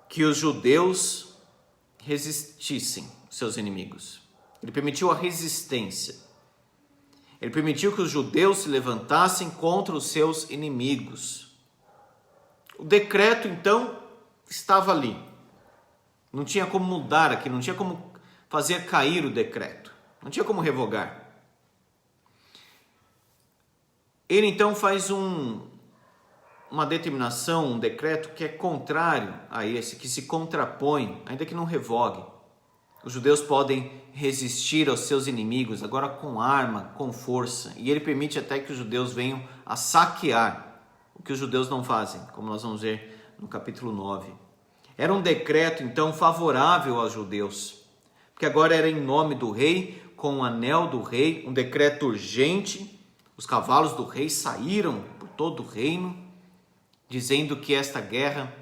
que os judeus resistissem aos seus inimigos. Ele permitiu a resistência. Ele permitiu que os judeus se levantassem contra os seus inimigos. O decreto, então, estava ali. Não tinha como mudar aqui, não tinha como fazer cair o decreto. Não tinha como revogar. Ele, então, faz uma determinação, um decreto que é contrário a esse, que se contrapõe, ainda que não revogue. Os judeus podem resistir aos seus inimigos, agora com arma, com força. E ele permite até que os judeus venham a saquear, o que os judeus não fazem, como nós vamos ver no capítulo 9. Era um decreto, então, favorável aos judeus, porque agora era em nome do rei, com o anel do rei, um decreto urgente. Os cavalos do rei saíram por todo o reino, dizendo que esta guerra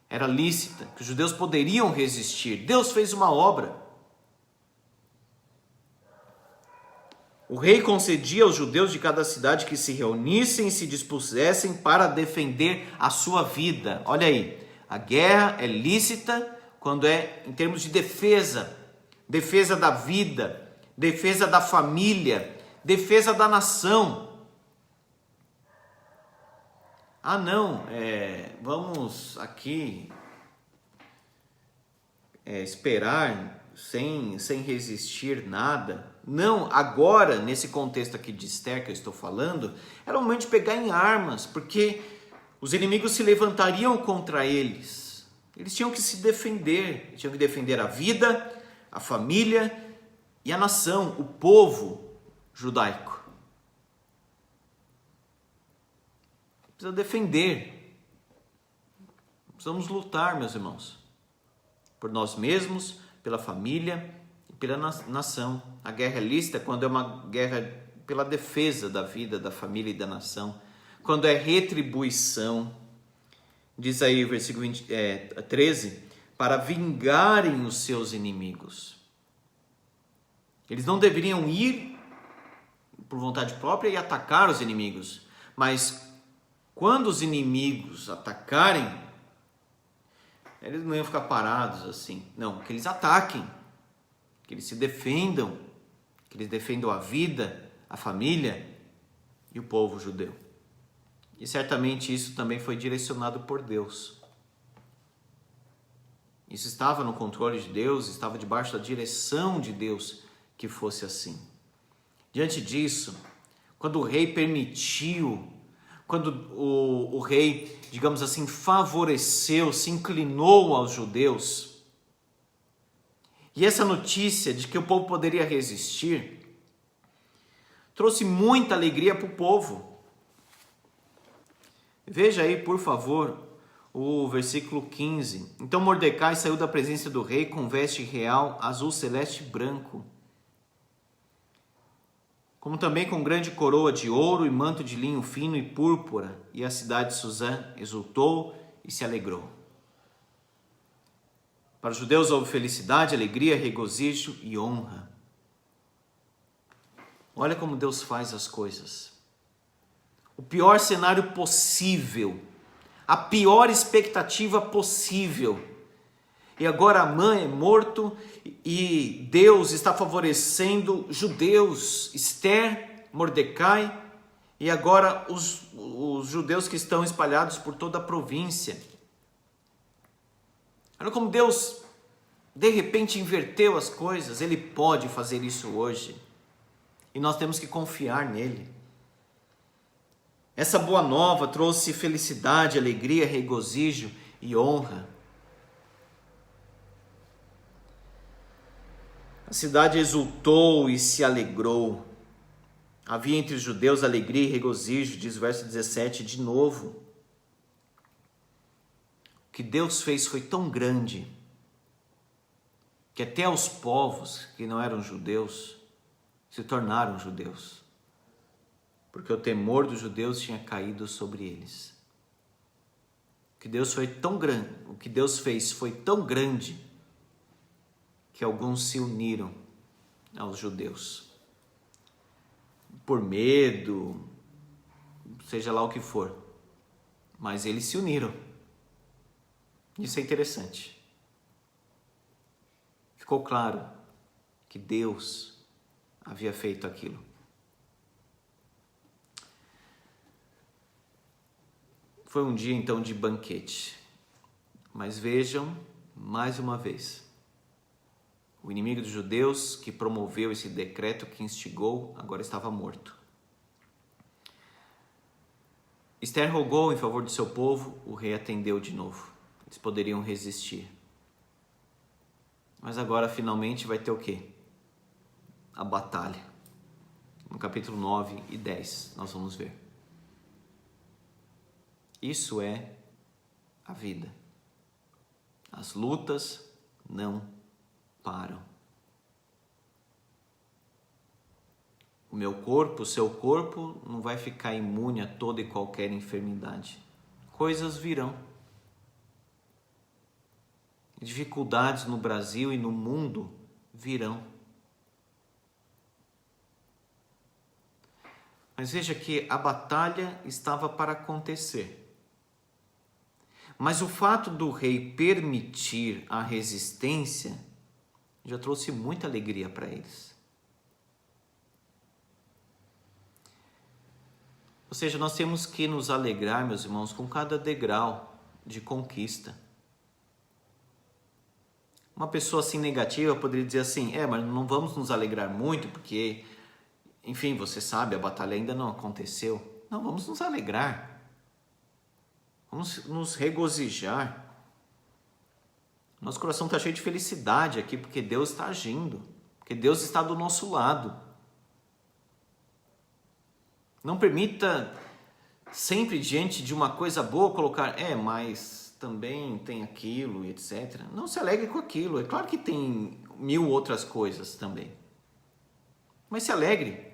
era lícita, que os judeus poderiam resistir. Deus fez uma obra. O rei concedia aos judeus de cada cidade que se reunissem e se dispusessem para defender a sua vida. Olha aí, a guerra é lícita quando é em termos de defesa. Defesa da vida, defesa da família, defesa da nação. Não, vamos aqui esperar sem resistir nada. Não, agora, nesse contexto aqui de Esther que eu estou falando, era o momento de pegar em armas, porque os inimigos se levantariam contra eles. Eles tinham que se defender, tinham que defender a vida, a família e a nação, o povo judaico. Precisa defender. Precisamos lutar, meus irmãos, por nós mesmos, pela família e pela nação. A guerra é lícita quando é uma guerra pela defesa da vida, da família e da nação. Quando é retribuição, diz aí o versículo 13, para vingarem os seus inimigos. Eles não deveriam ir por vontade própria e atacar os inimigos, mas quando os inimigos atacarem, eles não iam ficar parados assim. Não, que eles ataquem, que eles se defendam, que eles defendam a vida, a família e o povo judeu. E certamente isso também foi direcionado por Deus. Isso estava no controle de Deus, estava debaixo da direção de Deus que fosse assim. Diante disso, quando o rei permitiu, quando o rei, digamos assim, favoreceu, se inclinou aos judeus, e essa notícia de que o povo poderia resistir, trouxe muita alegria para o povo. Veja aí, por favor, o versículo 15. Então Mordecai saiu da presença do rei com veste real, azul celeste e branco, como também com grande coroa de ouro e manto de linho fino e púrpura, e a cidade de Suzã exultou e se alegrou. Para os judeus houve felicidade, alegria, regozijo e honra. Olha como Deus faz as coisas. O pior cenário possível, a pior expectativa possível, e agora Amã é morto e Deus está favorecendo judeus, Esther, Mordecai e agora os judeus que estão espalhados por toda a província. Olha como Deus de repente inverteu as coisas. Ele pode fazer isso hoje e nós temos que confiar nele. Essa boa nova trouxe felicidade, alegria, regozijo e honra. A cidade exultou e se alegrou. Havia entre os judeus alegria e regozijo, diz o verso 17 de novo. O que Deus fez foi tão grande que até os povos que não eram judeus se tornaram judeus, porque o temor dos judeus tinha caído sobre eles. O que Deus foi tão grande, o que Deus fez foi tão grande que alguns se uniram aos judeus. Por medo, seja lá o que for, mas eles se uniram. Isso é interessante. Ficou claro que Deus havia feito aquilo. Foi um dia então de banquete, mas vejam mais uma vez, o inimigo dos judeus que promoveu esse decreto, que instigou, agora estava morto. Esther rogou em favor do seu povo, o rei atendeu de novo. Eles poderiam resistir. Mas agora finalmente vai ter o quê? A batalha. No capítulo 9 e 10 nós vamos ver. Isso é a vida. As lutas não param. O meu corpo, o seu corpo não vai ficar imune a toda e qualquer enfermidade. Coisas virão. Dificuldades no Brasil e no mundo virão. Mas veja que a batalha estava para acontecer. Mas o fato do rei permitir a resistência já trouxe muita alegria para eles. Ou seja, nós temos que nos alegrar, meus irmãos, com cada degrau de conquista. Uma pessoa assim negativa poderia dizer assim, mas não vamos nos alegrar muito porque, enfim, você sabe, a batalha ainda não aconteceu. Não, vamos nos alegrar. Vamos nos regozijar. Nosso coração está cheio de felicidade aqui porque Deus está agindo, porque Deus está do nosso lado. Não permita sempre diante de uma coisa boa colocar, mas também tem aquilo e etc. Não se alegre com aquilo. É claro que tem 1000 outras coisas também. Mas se alegre.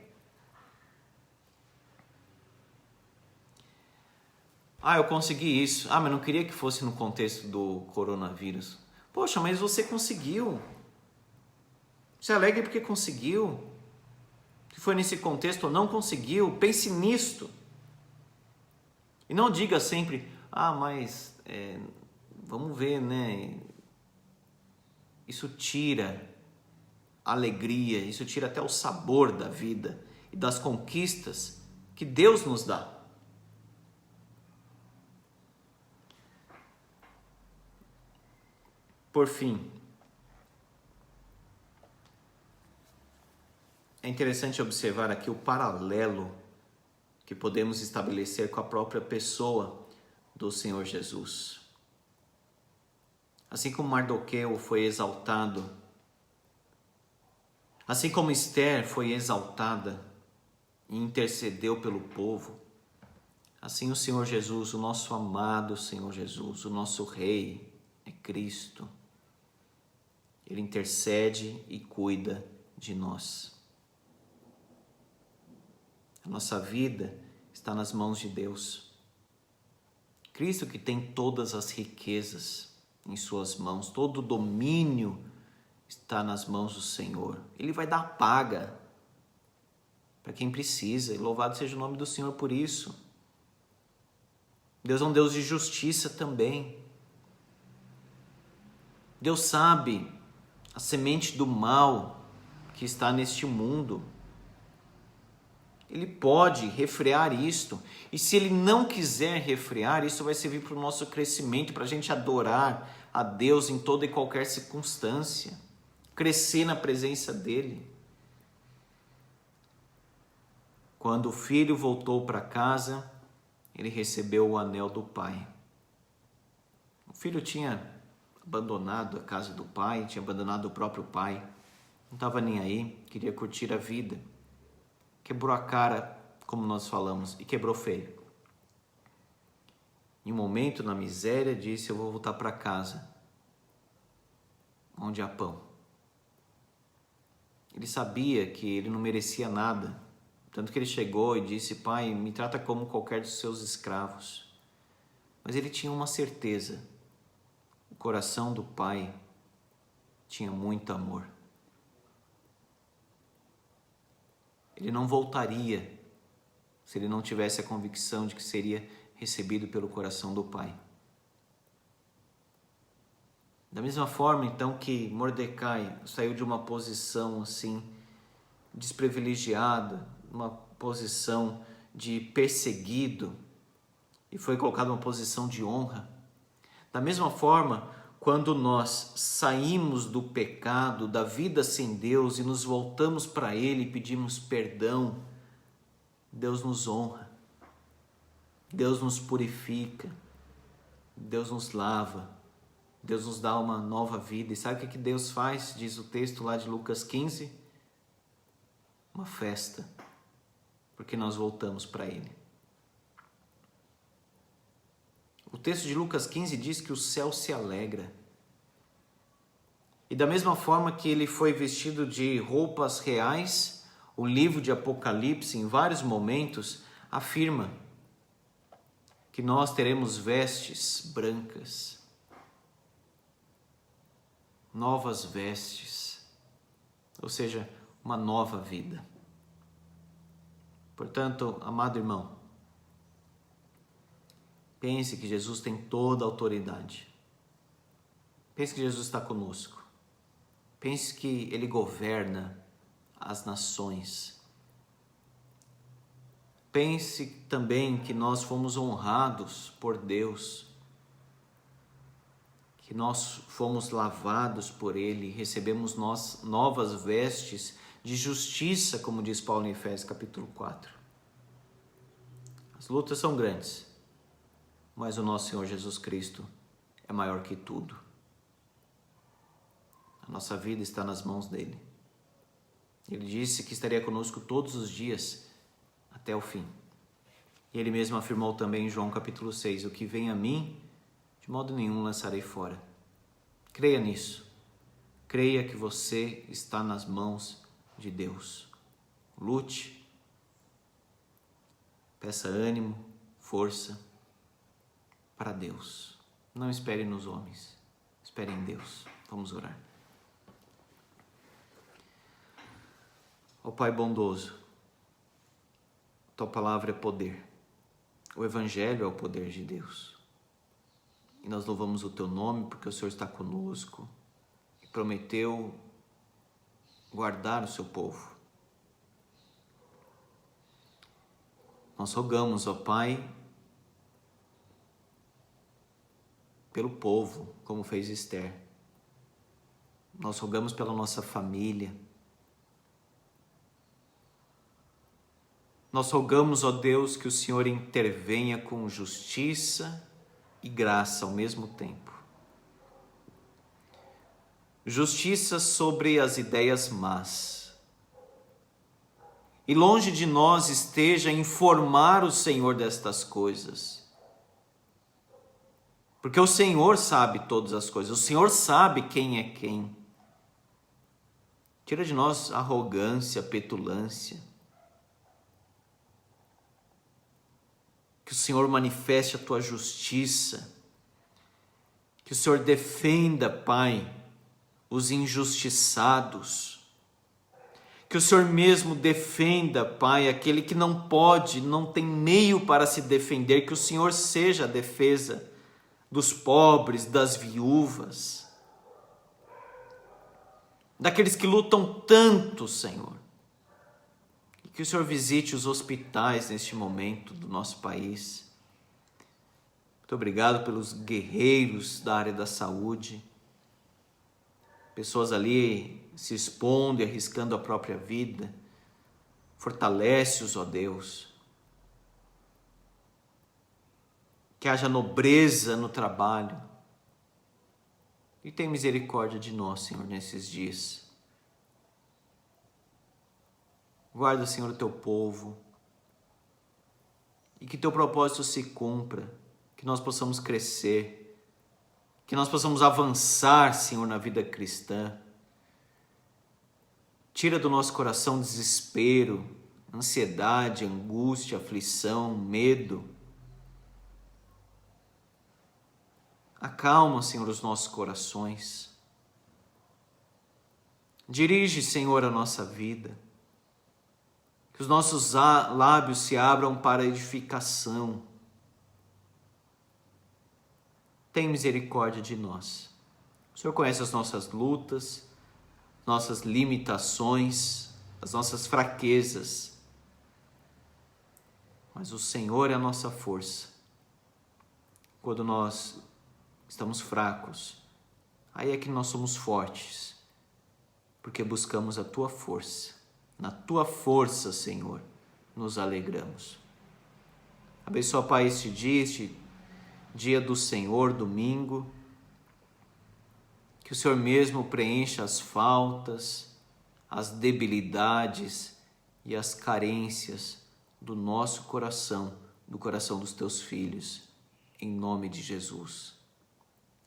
Eu consegui isso. Mas não queria que fosse no contexto do coronavírus. Poxa, mas você conseguiu. Se alegre porque conseguiu. Se foi nesse contexto ou não conseguiu, pense nisto. E não diga sempre, mas vamos ver, né? Isso tira a alegria, isso tira até o sabor da vida e das conquistas que Deus nos dá. Por fim, é interessante observar aqui o paralelo que podemos estabelecer com a própria pessoa do Senhor Jesus. Assim como Mardoqueu foi exaltado, assim como Esther foi exaltada e intercedeu pelo povo, assim o Senhor Jesus, o nosso amado Senhor Jesus, o nosso Rei, é Cristo. Ele intercede e cuida de nós. A nossa vida está nas mãos de Deus. Cristo que tem todas as riquezas em suas mãos, todo o domínio está nas mãos do Senhor. Ele vai dar paga para quem precisa, e louvado seja o nome do Senhor por isso. Deus é um Deus de justiça também. Deus sabe a semente do mal que está neste mundo. Ele pode refrear isto. E se Ele não quiser refrear, isso vai servir para o nosso crescimento, para a gente adorar a Deus em toda e qualquer circunstância. Crescer na presença dEle. Quando o filho voltou para casa, ele recebeu o anel do pai. O filho tinha abandonado a casa do pai, tinha abandonado o próprio pai. Não estava nem aí, queria curtir a vida. Quebrou a cara, como nós falamos, e quebrou feio. Em um momento, na miséria, disse: eu vou voltar para casa, onde há pão. Ele sabia que ele não merecia nada, tanto que ele chegou e disse: pai, me trata como qualquer dos seus escravos. Mas ele tinha uma certeza: o coração do pai tinha muito amor. Ele não voltaria se ele não tivesse a convicção de que seria recebido pelo coração do pai. Da mesma forma, então, que Mordecai saiu de uma posição assim, desprivilegiada, uma posição de perseguido, e foi colocado numa posição de honra. Da mesma forma, quando nós saímos do pecado, da vida sem Deus, e nos voltamos para Ele e pedimos perdão, Deus nos honra, Deus nos purifica, Deus nos lava, Deus nos dá uma nova vida. E sabe o que Deus faz? Diz o texto lá de Lucas 15, uma festa, porque nós voltamos para Ele. O texto de Lucas 15 diz que o céu se alegra. E da mesma forma que ele foi vestido de roupas reais, o livro de Apocalipse, em vários momentos, afirma que nós teremos vestes brancas, novas vestes, ou seja, uma nova vida. Portanto, amado irmão, pense que Jesus tem toda a autoridade. Pense que Jesus está conosco. Pense que Ele governa as nações. Pense também que nós fomos honrados por Deus, que nós fomos lavados por Ele, recebemos nós novas vestes de justiça, como diz Paulo em Efésios capítulo 4. As lutas são grandes, mas o nosso Senhor Jesus Cristo é maior que tudo. A nossa vida está nas mãos dEle. Ele disse que estaria conosco todos os dias até o fim. E Ele mesmo afirmou também em João capítulo 6, o que vem a mim, de modo nenhum lançarei fora. Creia nisso. Creia que você está nas mãos de Deus. Lute. Peça ânimo, força para Deus. Não espere nos homens. Espere em Deus. Vamos orar. Ó Pai bondoso, Tua palavra é poder. O Evangelho é o poder de Deus. E nós louvamos o Teu nome porque o Senhor está conosco e prometeu guardar o Seu povo. Nós rogamos, ó Pai, pelo povo, como fez Esther. Nós rogamos pela nossa família. Nós rogamos, ó Deus, que o Senhor intervenha com justiça e graça ao mesmo tempo. Justiça sobre as ideias más. E longe de nós esteja informar o Senhor destas coisas. Porque o Senhor sabe todas as coisas. O Senhor sabe quem é quem. Tira de nós arrogância, petulância. Que o Senhor manifeste a Tua justiça. Que o Senhor defenda, Pai, os injustiçados. Que o Senhor mesmo defenda, Pai, aquele que não pode, não tem meio para se defender. Que o Senhor seja a defesa dos pobres, das viúvas. daqueles que lutam tanto, Senhor. E que o Senhor visite os hospitais neste momento do nosso país. Muito obrigado pelos guerreiros da área da saúde, pessoas ali se expondo e arriscando a própria vida. Fortalece-os, ó Deus. Que haja nobreza no trabalho. E tem misericórdia de nós, Senhor, nesses dias. Guarda, Senhor, o teu povo. E que teu propósito se cumpra. Que nós possamos crescer. Que nós possamos avançar, Senhor, na vida cristã. Tira do nosso coração desespero, ansiedade, angústia, aflição, medo. Acalma, Senhor, os nossos corações. Dirige, Senhor, a nossa vida. Que os nossos lábios se abram para a edificação. Tem misericórdia de nós. O Senhor conhece as nossas lutas, nossas limitações, as nossas fraquezas. Mas o Senhor é a nossa força. Quando nós estamos fracos, aí é que nós somos fortes, porque buscamos a tua força. Na tua força, Senhor, nos alegramos. Abençoa, Pai, este dia do Senhor, domingo. Que o Senhor mesmo preencha as faltas, as debilidades e as carências do nosso coração, do coração dos teus filhos, em nome de Jesus.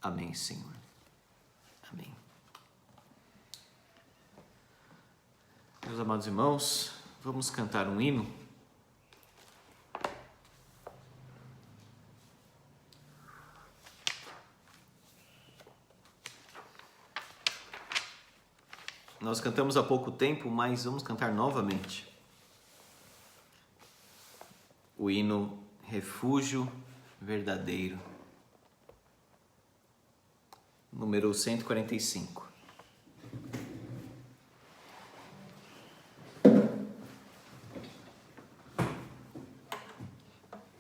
Amém, Senhor. Amém. Meus amados irmãos, vamos cantar um hino. Nós cantamos há pouco tempo, mas vamos cantar novamente. O hino Refúgio Verdadeiro, número 145.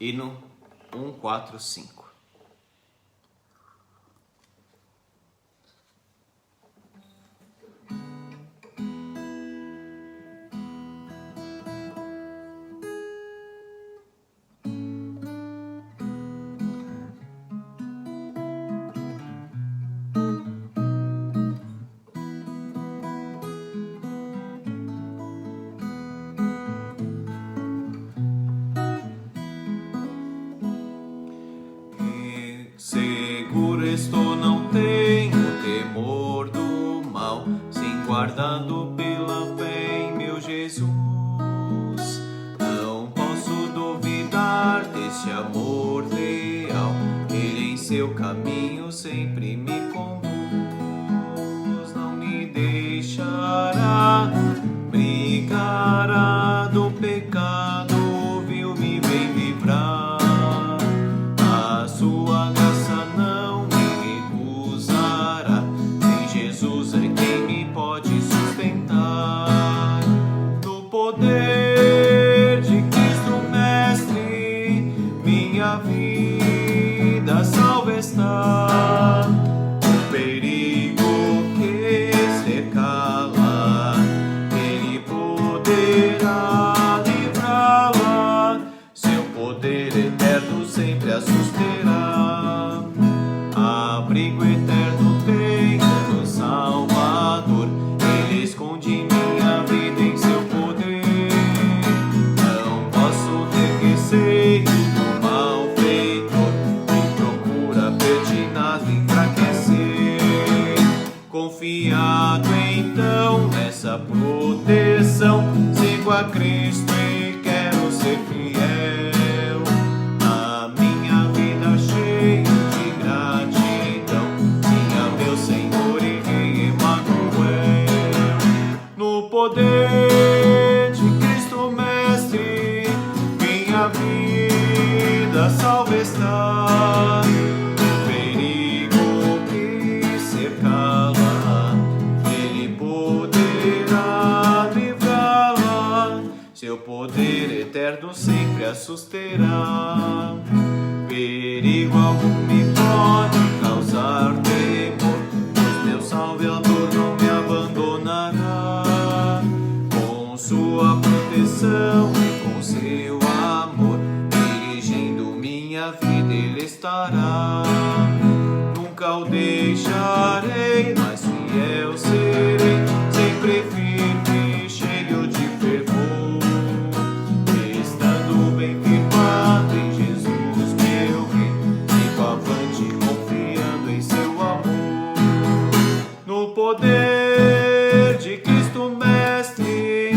Hino 145. Seguro estou, não tenho temor do mal, sim guardado pela fé em meu Jesus. Não posso duvidar desse amor leal, Ele em seu caminho sempre me conduz. Não me deixará, brigará do pecado, viu-me, vem livrar. Poder de Cristo Mestre, minha vida salva está. O perigo que cercá-la, Ele poderá livrá-la. Seu poder eterno sempre a susterá. Abrigo eterno tenho no Salvador, Ele esconde minha vida em seu poder. Receio do malfeitor que procura pertinaz me enfraquecer. Confiado então nessa proteção, sigo a Cristo e quero ser fiel. A minha vida cheia de gratidão, sim, a meu Senhor e Rei Emanuel. No poder de Cristo Mestre, minha vida salva está. O perigo que cercá-la, Ele poderá susterá. Perigo algum me pode causar temor, pois meu Salvador não me abandonará. Com sua proteção e com seu amor, dirigindo minha vida Ele estará. Nunca o deixarei, mas fiel serei, sempre firme, cheio de fervor, estando bem firmado em Jesus, meu Rei, sigo avante, confiando em seu amor. No poder de Cristo Mestre,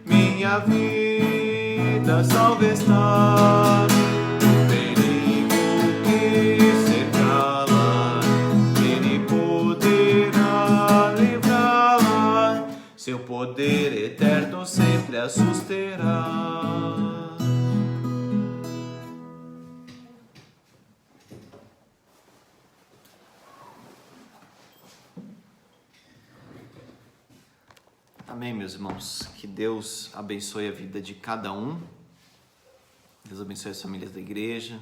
minha vida salva está. Do perigo que cercá-la, Ele poderá livrá-la. Seu poder eterno sempre a susterá. Amém, meus irmãos. Que Deus abençoe a vida de cada um. Deus abençoe as famílias da igreja.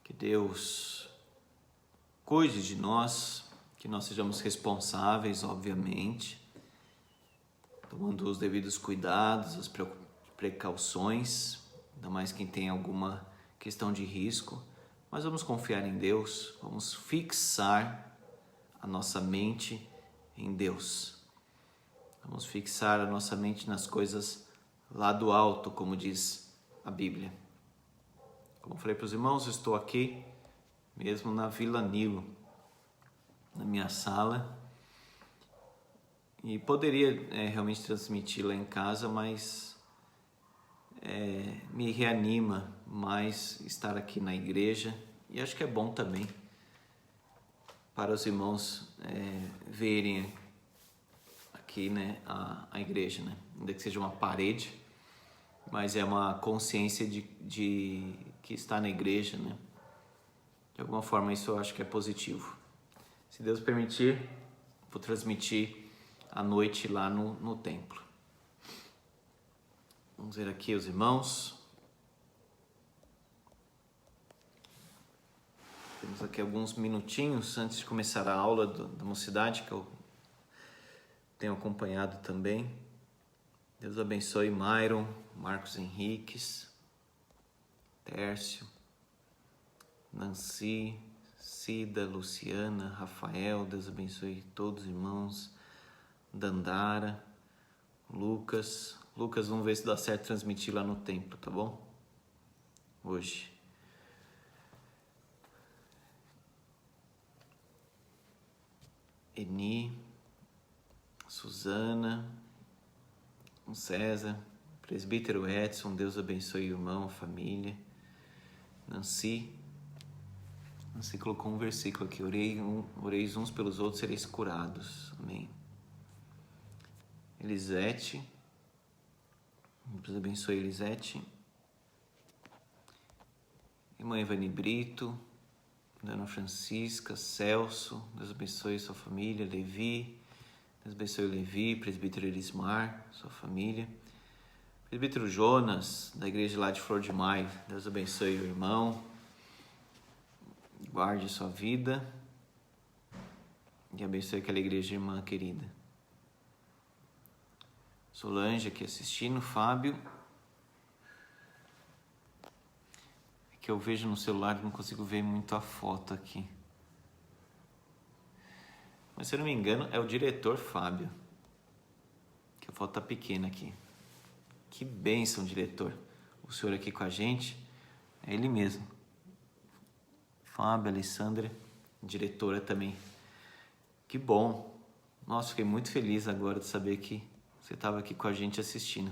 Que Deus cuide de nós, que nós sejamos responsáveis, obviamente, tomando os devidos cuidados, as precauções, ainda mais quem tem alguma questão de risco. Mas vamos confiar em Deus, vamos fixar a nossa mente em Deus. Vamos fixar a nossa mente nas coisas lá do alto, como diz a Bíblia. Como eu falei para os irmãos, eu estou aqui mesmo na Vila Nilo, na minha sala, e poderia realmente transmitir lá em casa, mas me reanima mais estar aqui na igreja, e acho que é bom também para os irmãos verem aqui, né, a igreja, né? Ainda que seja uma parede, mas é uma consciência de que está na igreja, né? De alguma forma isso eu acho que é positivo. Se Deus permitir, vou transmitir à noite lá no templo. Vamos ver aqui os irmãos. Temos aqui alguns minutinhos antes de começar a aula da mocidade, que eu tenho acompanhado também. Deus abençoe Myron, Marcos Henriques, Tércio, Nancy, Cida, Luciana, Rafael. Deus abençoe todos os irmãos. Dandara, Lucas. Lucas, vamos ver se dá certo transmitir lá no templo, tá bom? Hoje. Eni, Suzana, César, presbítero Edson, Deus abençoe o irmão, a família. Nancy colocou um versículo aqui: oreis uns pelos outros, sereis curados. Amém. Elisete, Deus abençoe Elisete. Irmã Ivani Brito, Dona Francisca, Celso, Deus abençoe sua família. Levi, Deus abençoe o Levi. Presbítero Elismar, sua família. Presbítero Jonas, da igreja lá de Flor de Maio, Deus abençoe o irmão, guarde sua vida e abençoe aquela igreja, irmã querida. Solange aqui assistindo. Fábio, é que eu vejo no celular, não consigo ver muito a foto aqui, mas se eu não me engano é o diretor Fábio, que a foto tá pequena aqui. Que bênção, diretor. O senhor aqui com a gente, é ele mesmo. Fábio, Alessandra, diretora também. Que bom. Nossa, fiquei muito feliz agora de saber que você estava aqui com a gente assistindo.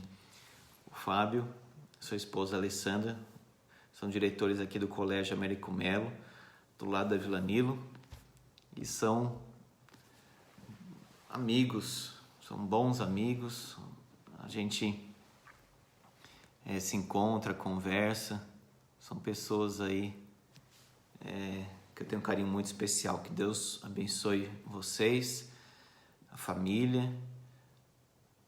O Fábio, sua esposa Alessandra, são diretores aqui do Colégio Américo Melo, do lado da Vila Nilo, e são amigos, são bons amigos. A gente se encontra, conversa, são pessoas aí que eu tenho um carinho muito especial. Que Deus abençoe vocês, a família,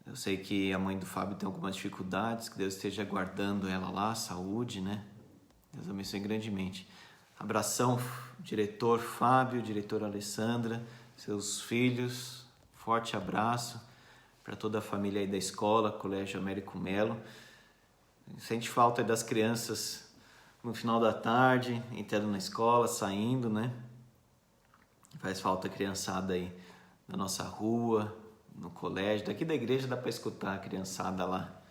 Eu sei que a mãe do Fábio tem algumas dificuldades, que Deus esteja guardando ela lá, saúde, né? Deus abençoe grandemente. Abração, diretor Fábio, diretora Alessandra, seus filhos, forte abraço para toda a família aí da escola, Colégio Américo Melo. Sente falta das crianças no final da tarde, entrando na escola, saindo, né? Faz falta a criançada aí na nossa rua, no colégio. Daqui da igreja dá para escutar a criançada lá.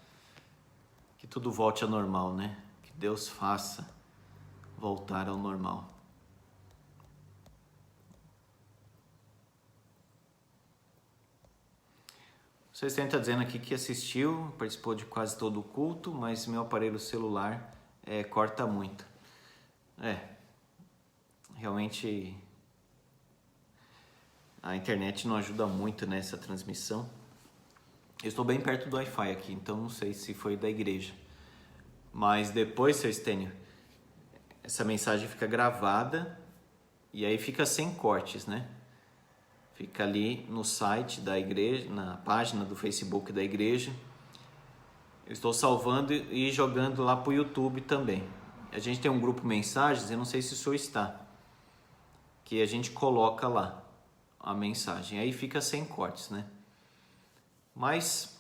Que tudo volte ao normal, né? Que Deus faça voltar ao normal. O Vocês está dizendo aqui que assistiu, participou de quase todo o culto, mas meu aparelho celular corta muito. Realmente a internet não ajuda muito nessa transmissão. Eu estou bem perto do Wi-Fi aqui, então não sei se foi da igreja. Mas depois, seu Estênio, essa mensagem fica gravada e aí fica sem cortes, né? Fica ali no site da igreja, na página do Facebook da igreja. Eu estou salvando e jogando lá para o YouTube também. A gente tem um grupo mensagens, eu não sei se o senhor está, que a gente coloca lá a mensagem. Aí fica sem cortes, né? Mas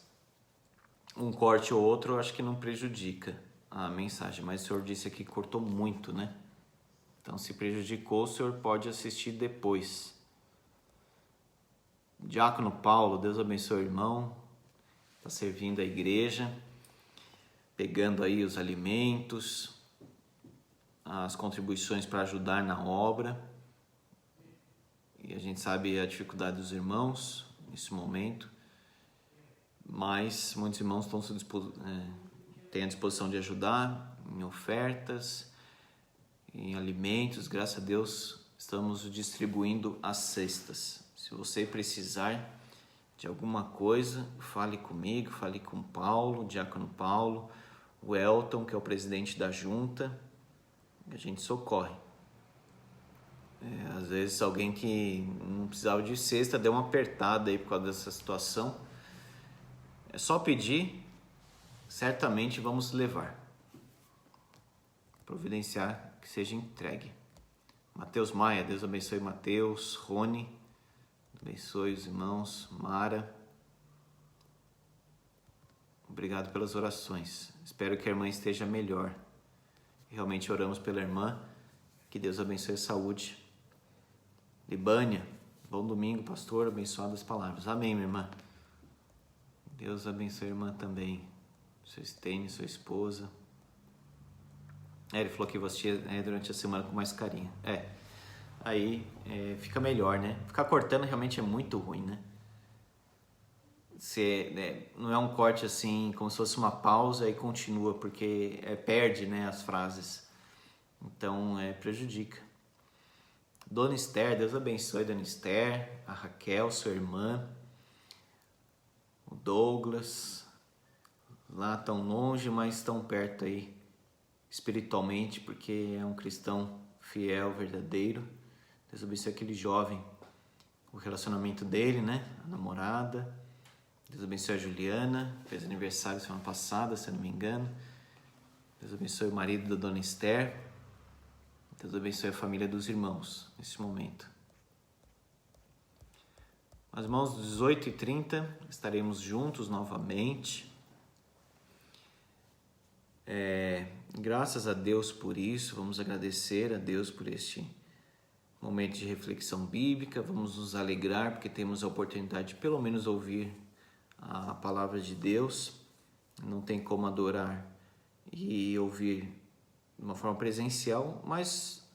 um corte ou outro eu acho que não prejudica a mensagem. Mas o senhor disse aqui que cortou muito, né? Então se prejudicou, o senhor pode assistir depois. Diácono Paulo, Deus abençoe o irmão, está servindo a igreja, pegando aí os alimentos, as contribuições para ajudar na obra. E a gente sabe a dificuldade dos irmãos nesse momento, mas muitos irmãos têm a disposição de ajudar em ofertas, em alimentos. Graças a Deus estamos distribuindo as cestas. Se você precisar de alguma coisa, fale comigo, fale com o Paulo, o Diácono Paulo, o Elton, que é o presidente da junta, e a gente socorre. Às vezes alguém que não precisava de cesta deu uma apertada aí por causa dessa situação. É só pedir, certamente vamos levar. Providenciar que seja entregue. Mateus Maia, Deus abençoe Mateus, Rony, abençoe os irmãos, Mara. Obrigado pelas orações. Espero que a irmã esteja melhor. Realmente oramos pela irmã. Que Deus abençoe a saúde. Libânia, bom domingo, pastor. Abençoadas palavras. Amém, minha irmã. Deus abençoe a irmã também. Seu Estênio, sua esposa. Ele falou que vou assistir durante a semana com mais carinho. Aí fica melhor, né? Ficar cortando realmente é muito ruim, né? Não é um corte assim, como se fosse uma pausa e continua, porque perde, né, as frases. Então, prejudica. Dona Esther, Deus abençoe Dona Esther, a Raquel, sua irmã, o Douglas, lá tão longe, mas tão perto aí, espiritualmente, porque é um cristão fiel, verdadeiro. Deus abençoe aquele jovem, o relacionamento dele, né? A namorada. Deus abençoe a Juliana, fez aniversário semana passada, se eu não me engano. Deus abençoe o marido da Dona Esther. Deus abençoe a família dos irmãos nesse momento. Mas, irmãos, 18h30 estaremos juntos novamente. Graças a Deus por isso, vamos agradecer a Deus por este momento de reflexão bíblica, vamos nos alegrar porque temos a oportunidade de pelo menos ouvir a palavra de Deus. Não tem como adorar e ouvir de uma forma presencial, mas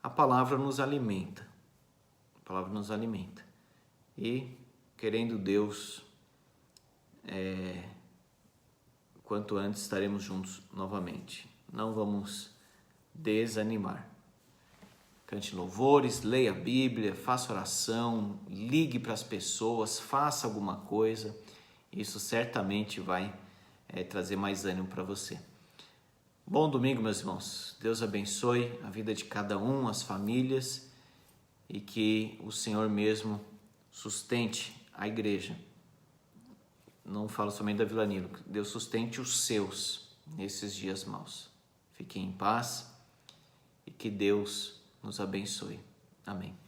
a palavra nos alimenta. A palavra nos alimenta. E, querendo Deus, quanto antes estaremos juntos novamente. Não vamos desanimar. Cante louvores, leia a Bíblia, faça oração, ligue para as pessoas, faça alguma coisa. Isso certamente vai trazer mais ânimo para você. Bom domingo, meus irmãos. Deus abençoe a vida de cada um, as famílias, e que o Senhor mesmo sustente a igreja não falo somente da Vila Nilo, que Deus sustente os seus nesses dias maus. Fiquem em paz e que Deus nos abençoe. Amém.